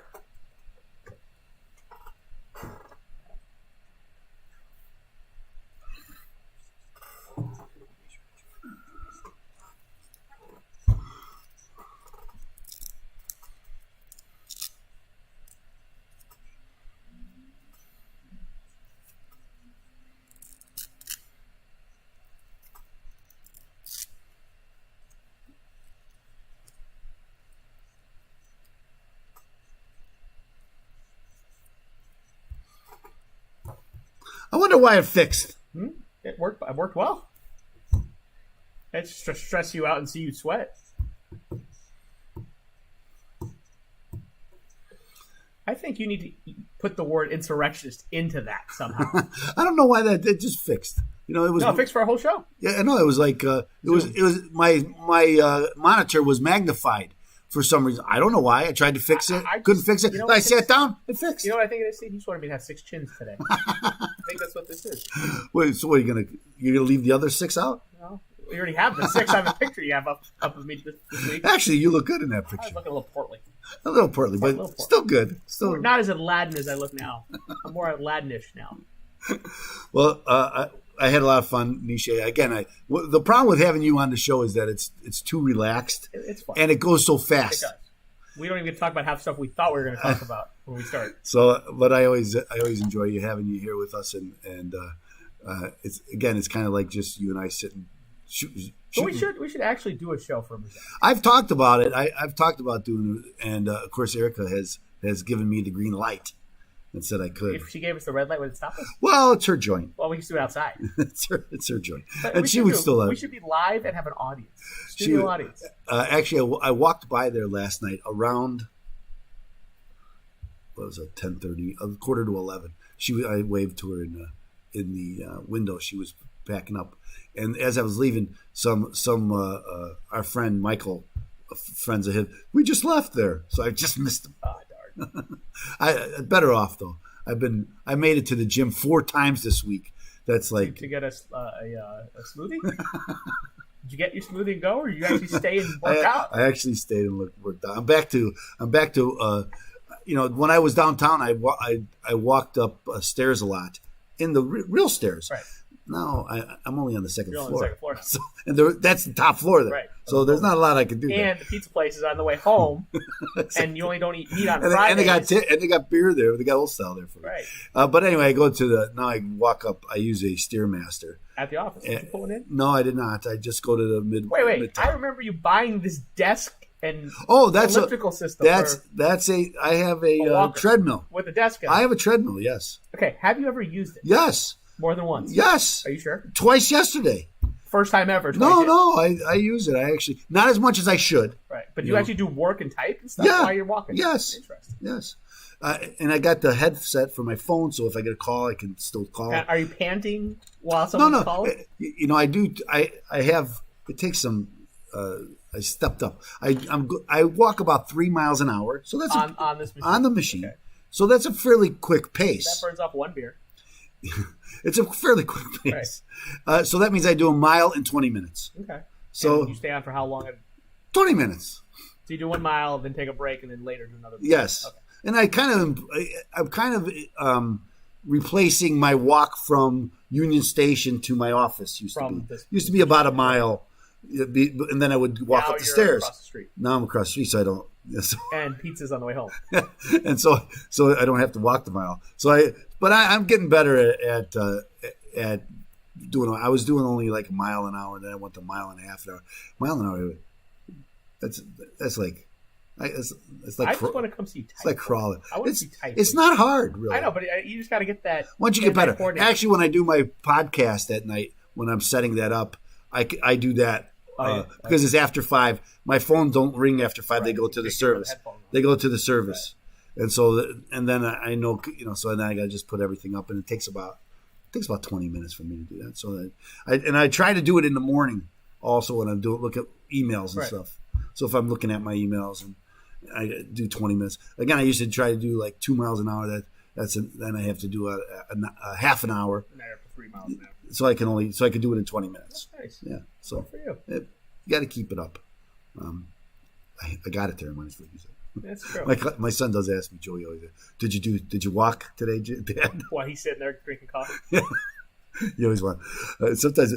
I wonder why it fixed.
It worked. It worked well. It's just to stress you out and see you sweat. I think you need to put the word insurrectionist into that somehow.
I don't know why it just fixed. It was
it fixed for our whole show.
Yeah, I know. It was like it was my monitor was magnified for some reason. I don't know why. I tried to fix it. I couldn't fix it. I sat down. It fixed.
You know what I think it is, Steve? You just wanted me to have 6 chins today. I think that's what this is.
Wait, so what, you're gonna leave the other 6 out?
No. We already have the 6'7" picture you have up of me this week.
Actually, you look good in that
I
picture.
look a little portly.
A little portly, but still good. Still
not as Aladdin as I look now. I'm more Aladdin-ish now.
Well, I had a lot of fun, Nishay. Again, the problem with having you on the show is that it's too relaxed.
It's fun.
And it goes so fast.
It does. We don't even get to talk about half stuff we thought we were going to talk about when we start.
So, but I always enjoy having you here with us, and it's kind of like just you and I sitting.
But we should actually do a show for Missouri.
I've talked about it. I've talked about doing it, and of course Erica has given me the green light and said I could.
If she gave us the red light, would it stop us?
Well, it's her joint.
Well, we can do it outside.
it's her joint,
but
and she would still.
We should be live and have an audience, studio audience.
Actually, I walked by there last night around. What was it? 10:30, a quarter to 11. I waved to her in the window. She was packing up, and as I was leaving, some our friend Michael, friends of his, we just left there, so I just missed him.
Oh, darn.
I better off though. I made it to the gym 4 times this week. That's like
to get a smoothie. Did you get your smoothie and go, or did you actually stay and work out?
I actually stayed and worked out. I'm back to. When I was downtown, I walked up stairs a lot in the real stairs.
Right.
No, I'm only on the second floor.
On the second floor now.
So, and that's the top floor there.
Right.
So there's not a lot I can do.
And the pizza place is on the way home, and you only don't eat meat on Fridays.
And they got beer there. They got old style there for me.
Right.
But anyway, I walk up. I use a Stairmaster.
At the office? Did you pull it in?
No, I did not. I just go to the mid.
Wait.
Mid-town.
I remember you buying this desk and
that's
elliptical system.
I have a treadmill.
With a desk in it.
I have a treadmill, yes.
Okay, have you ever used it?
Yes.
More than once?
Yes.
Are you sure?
Twice yesterday.
First time ever?
No, I use it. I actually, not as much as I should.
Right, but you actually do work and type and stuff while you're walking?
Yes.
Interesting.
Yes. And I got the headset for my phone, so if I get a call, I can still call.
Are you panting while someone's calling?
I do. I have. It takes some. I stepped up. I walk about 3 miles an hour, so that's
on this machine.
On the machine.
Okay.
So that's a fairly quick pace.
That burns off one beer.
It's a fairly quick pace. Right. So that means I do 1 mile in 20 minutes.
Okay.
So
and you stay on for how long?
20 minutes.
So you do 1 mile, then take a break, and then later do another break.
Yes. Okay. And I'm kind of replacing my walk from Union Station to my office. Used to be about a mile, and then I would walk up the stairs.
Across the street.
Now I'm across the street, so I don't. So.
And pizza's on the way home.
And so I don't have to walk the mile. But I'm getting better at doing. I was doing only like 1 mile an hour, then I went to 1.5 miles an hour. Mile an hour. That's like. It's like
I just want to come see you type.
It's like crawling.
I want to see type.
It's not hard, really.
I know, but you just got to get that.
Once you get better. Actually, when I do my podcast at night, when I'm setting that up, I do that because it's after 5. My phone don't ring after 5. Right. They go to the service. They go to the service, right. And then I know, so then I got to just put everything up, and it takes about 20 minutes for me to do that. So I try to do it in the morning also when I'm look at emails and stuff. So if I'm looking at my emails and I do 20 minutes. Again, I used to try to do like 2 miles an hour. Then I have to do a half an hour.
And after 3 miles an hour.
So I can do it in 20 minutes.
That's nice.
Yeah. So
good for you.
You got to keep it up. I got it there.
That's true.
My son does ask me, Joey, always, did you walk today, Dad?
While he's sitting there drinking coffee.
Yeah. You always want. Sometimes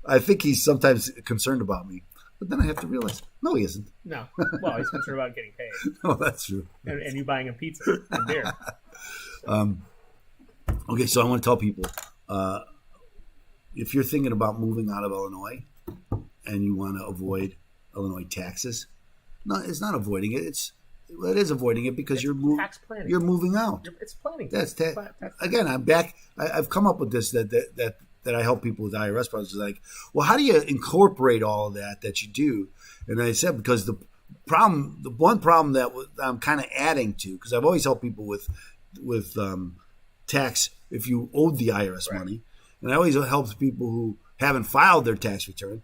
I think he's sometimes concerned about me. But then I have to realize, no, he isn't.
No. Well, he's concerned about getting paid.
Oh, that's true.
And you buying him pizza and beer.
Okay, so I want to tell people, if you're thinking about moving out of Illinois and you want to avoid Illinois taxes, no, it's not avoiding it. It is avoiding it because you're moving.
Tax planning.
You're moving out.
It's planning.
That's again. I'm back. I've come up with this that I help people with IRS processes. Like, well, how do you incorporate all of that you do? And I said, because the one problem that I'm kind of adding to, because I've always helped people with tax if you owed the IRS money, and I always help people who haven't filed their tax return,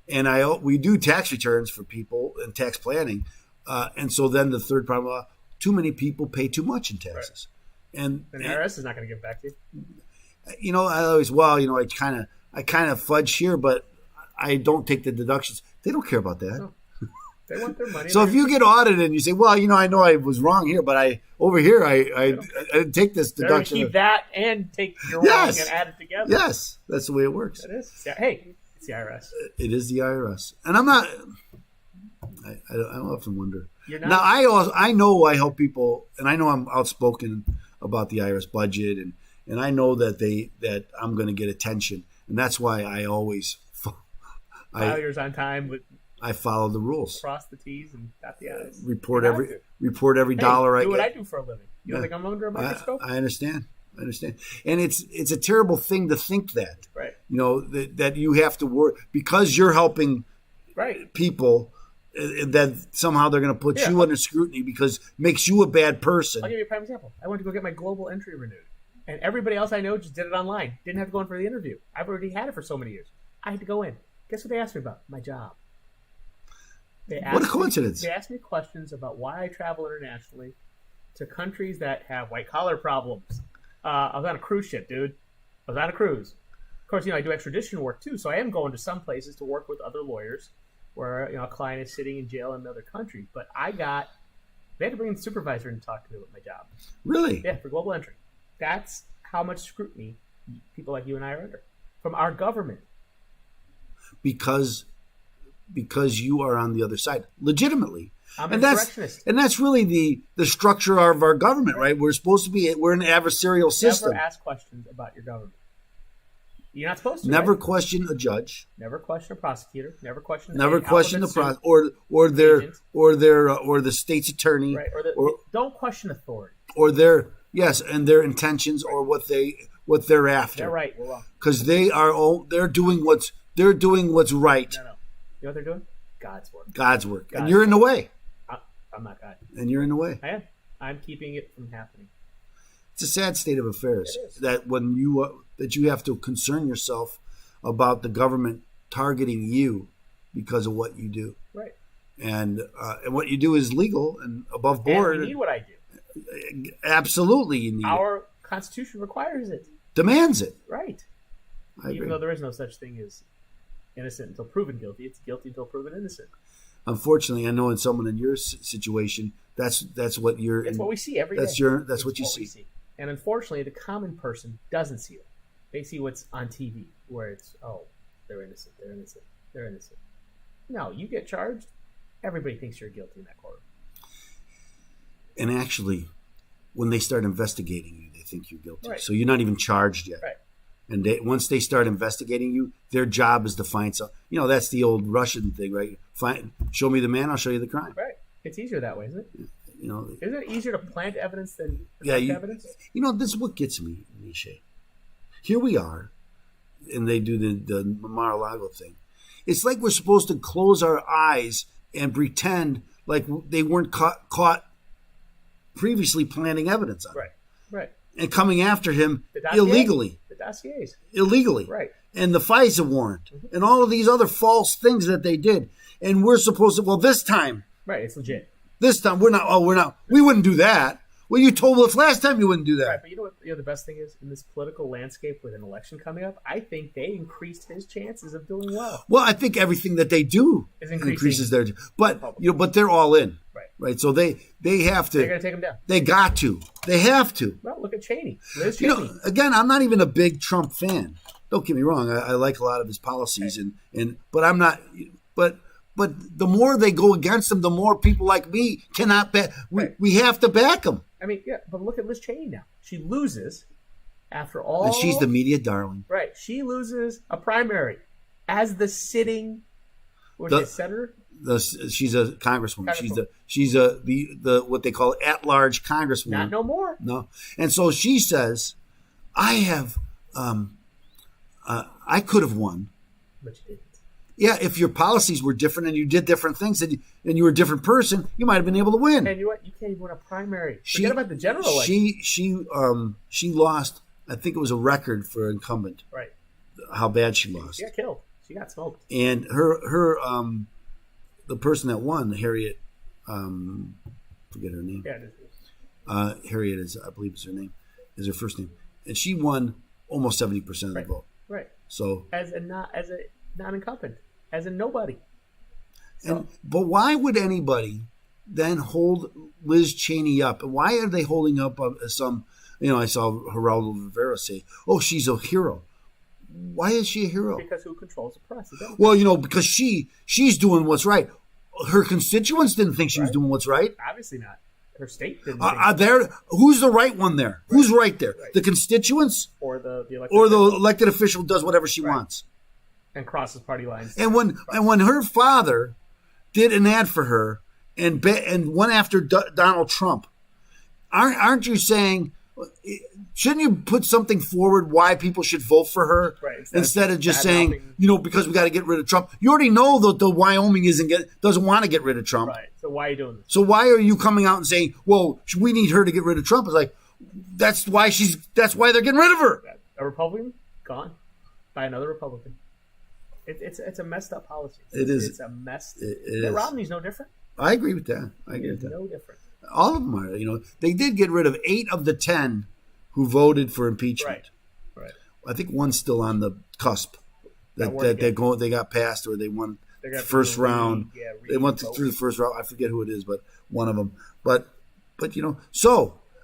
and we do tax returns for people and tax planning, and so then the third problem, too many people pay too much in taxes, and
the IRS is not going to give back to you.
I always, I kind of fudge here, but I don't take the deductions. They don't care about that.
No. They want their money.
So if you get audited and you say, well, I know I was wrong here, but I didn't take this deduction.
Keep that and take your wrong and add it together.
Yes, that's the way it works.
It is. Hey, it's the IRS.
It is the IRS. And I'm not, I often wonder.
You're not.
Now, I know I help people, and I know I'm outspoken about the IRS budget, and I know that I'm going to get attention. And that's why I always
file yours on time.
I follow the rules.
Cross the T's and dot the I's.
Report every dollar I get.
Do what I do for a living. You don't think I'm under a microscope?
I understand. And it's a terrible thing to think that.
Right.
That you have to work because you're helping people, that somehow they're going to put you under scrutiny because it makes you a bad person.
I'll give you a prime example. I went to go get my global entry renewed. And everybody else I know just did it online. Didn't have to go in for the interview. I've already had it for so many years. I had to go in. Guess what they asked me about? My job.
What a coincidence.
They asked me questions about why I travel internationally to countries that have white-collar problems. I was on a cruise ship, dude. I was on a cruise. Of course, I do extradition work, too, so I am going to some places to work with other lawyers where a client is sitting in jail in another country. But they had to bring the supervisor in to talk to me about my job.
Really?
Yeah, for global entry. That's how much scrutiny people like you and I are under from our government.
Because you are on the other side, legitimately.
I'm an insurrectionist.
And that's really the structure of our government, right? We're an adversarial system.
Never ask questions about your government. You're not supposed to.
Never question a judge.
Never question a prosecutor. Never question.
Never question the prosecutor or the state's attorney.
Right. Don't question authority.
Or their intentions or what they're after.
They're right. We're wrong.
Because they're doing what's right.
No. You know what they're doing? God's work.
And you're in the way.
I'm not God.
And you're in the way.
I am. I'm keeping it from happening.
It's a sad state of affairs that when you have to concern yourself about the government targeting you because of what you do.
Right.
And what you do is legal and above board.
And we need what I do.
Absolutely, you need
Our Constitution requires it.
Demands it.
Right.
I agree.
Even though there is no such thing as innocent until proven guilty, it's guilty until proven innocent.
Unfortunately, I know in someone in your situation, that's what you're.
That's what we see every day.
That's what you see.
And unfortunately, the common person doesn't see it. They see what's on TV, where it's they're innocent, they're innocent, they're innocent. No, you get charged. Everybody thinks you're guilty in that court.
And actually, when they start investigating you, they think you're guilty.
Right.
So you're not even charged yet.
Right.
And once they start investigating you, their job is to find some. That's the old Russian thing, right? Show me the man, I'll show you the crime.
Right. It's easier that way, isn't it? Isn't it easier to plant evidence than evidence?
This is what gets me, Nishay. Here we are, and they do the Mar-a-Lago thing. It's like we're supposed to close our eyes and pretend like they weren't caught previously planting evidence on him.
Right.
And coming after him illegally.
The dossiers.
Illegally.
Right.
And the FISA warrant. Mm-hmm. And all of these other false things that they did. And we're supposed to, this time.
Right, it's legit.
This time, we're not. We wouldn't do that. Well, you told us last time you wouldn't do that.
Right, but you know what the best thing is? In this political landscape with an election coming up, I think they increased his chances of doing well.
Well, I think everything that they do increases their. But they're all in. Right. So they have to.
They're going to take him down.
They got to. They have to.
Well, look at Cheney. Liz Cheney.
Again, I'm not even a big Trump fan. Don't get me wrong. I like a lot of his policies, but I'm not. But the more they go against him, the more people like me cannot back. We have to back him.
I mean, yeah, but look at Liz Cheney now. She loses after all.
And she's the media darling.
Right. She loses a primary as the sitting senator.
She's a congresswoman. She's the what they call at-large congresswoman.
Not no more.
No. And so she says, I have, I could have won.
But you didn't.
Yeah, if your policies were different and you did different things and you were a different person, you might have been able to win.
And you know what? You can't even win a primary. Forget about the general election.
She lost. I think it was a record for incumbent.
Right.
How bad she lost.
She got killed. She got smoked.
And her the person that won, Harriet, forget her name.
Yeah.
Harriet is, I believe, is her name, is her first name, and she won almost 70% of the vote.
Right.
So
as a non-incumbent. As in nobody. So,
But why would anybody then hold Liz Cheney up? Why are they holding up some? I saw Geraldo Rivera say, "Oh, she's a hero." Why is she a hero?
Because who controls the press?
Well, because she's doing what's right. Her constituents didn't think she was doing what's right.
Obviously not. Her state didn't.
Who's the right one there? Right. Who's right there? Right. The constituents,
or the
elected official does whatever she wants,
and crosses party lines.
And when her father did an ad for her and went after Donald Trump, aren't you saying? Shouldn't you put something forward why people should vote for her instead of just saying, because we got to get rid of Trump? You already know that the Wyoming doesn't want to get rid of Trump.
Right. So why are you doing this?
So why are you coming out and saying, well, we need her to get rid of Trump? It's like, that's why they're getting rid of her.
A Republican gone by another Republican. It's a messed up policy.
It is.
It's a mess.
Romney's
no different.
I agree with that.
No different.
All of them are. They did get rid of 8 of the 10 who voted for impeachment.
Right.
I think one's still on the cusp that they got passed or they won the first round. They went through the first round. I forget who it is, but one of them. But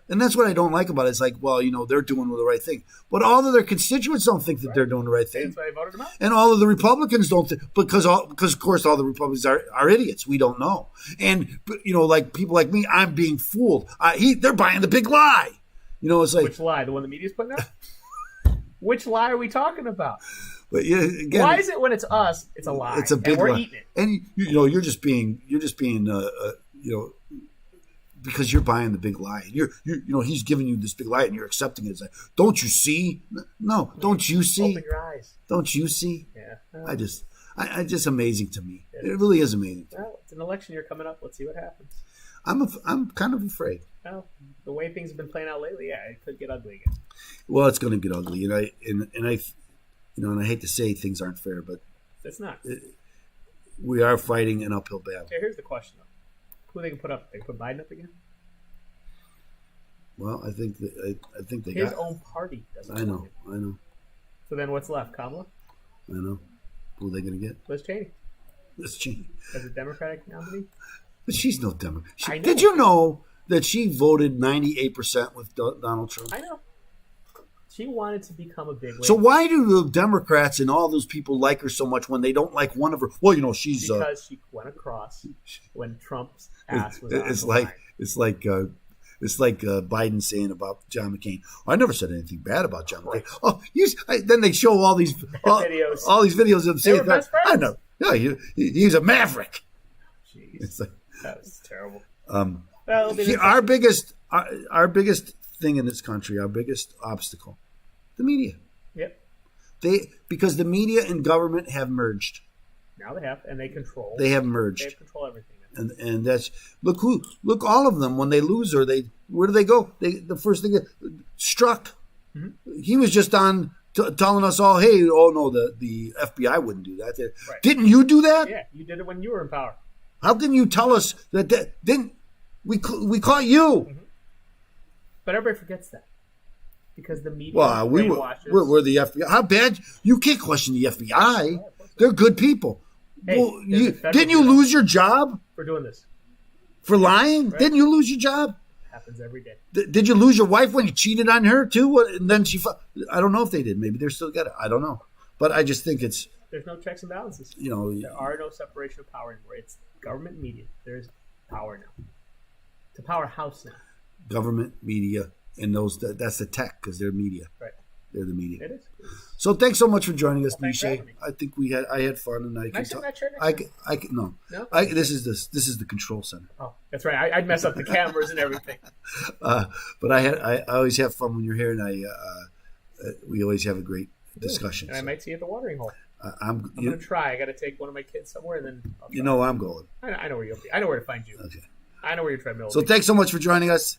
and that's what I don't like about it. It's like, well, they're doing the right thing, but all of their constituents don't think that they're doing the right thing.
That's why they voted them out.
And all of the Republicans don't because of course all the Republicans are idiots. We don't know. And like people like me, I'm being fooled. They're buying the big lie. It's like,
which lie? The one the media's putting out? Which lie are we talking about?
But again,
why is it when it's us, it's a lie?
It's a big
lie.
We're eating it. And you're just being because you're buying the big lie. He's giving you this big lie and you're accepting it. It's like, don't you see? No, don't you see?
Open your eyes.
Don't you see?
Yeah.
I just amazing to me. It really is amazing.
Well, it's an election year coming up. Let's see what happens.
I'm kind of afraid.
Well, the way things have been playing out lately, it could get ugly again.
Well, it's going to get ugly, and I hate to say things aren't fair, but
it's not.
We are fighting an uphill battle.
Okay, here's the question, though: who they can put up? They can put Biden up again?
Well, I think they
his own party doesn't.
I know.
So then, what's left? Kamala?
I know. Who are they going to get?
Liz Cheney. As a Democratic nominee.
But she's no Democrat. Did you know that she voted 98% with Donald Trump?
I know. She wanted to become a big wig.
So why do the Democrats and all those people like her so much when they don't like one of her? Well, she's
because she went across when Trump's ass was on the line.
It's like Biden saying about John McCain. I never said anything bad about John McCain. Oh, then they show all these videos. All these videos of him saying that. I know. Yeah, he's a maverick.
Jeez.
It's like,
that was terrible.
Our biggest thing in this country, our biggest obstacle, the media.
Yep.
Because the media and government have merged.
Now they have, and they control.
They have merged.
They control everything.
And that's look all of them when they lose her. Where do they go? The first thing Struck. Mm-hmm. He was just on telling us all, hey, no, the FBI wouldn't do that. Right. Didn't you do that?
Yeah, you did it when you were in power.
How can you tell us that didn't we caught you?
Mm-hmm. But everybody forgets that because the media.
Well, we're the FBI. How bad? You can't question the FBI. They're good people. Hey, well, didn't you lose your job
for doing this?
For lying? Right. Didn't you lose your job?
It happens every day.
Did you lose your wife when you cheated on her too? And then I don't know if they did. Maybe they're still together. I don't know. But I just think
there's no checks and balances.
There
are no separation of power anymore. It's government media. There's power now. It's a powerhouse now.
Government, media, and that's the tech because they're media.
Right.
They're the media.
It is.
So thanks so much for joining us,
Nishay.
I think I had fun, and I can talk. No. This is the control center.
Oh, that's right. I'd mess up the cameras and everything.
But I always have fun when you're here, and we always have a great discussion.
And I might see you at the watering hole.
I'm
gonna try. I got to take one of my kids somewhere, and then
I'm going.
I know where you'll be. I know where to find you.
Okay.
I know where your treadmill.
So thanks so much for joining us.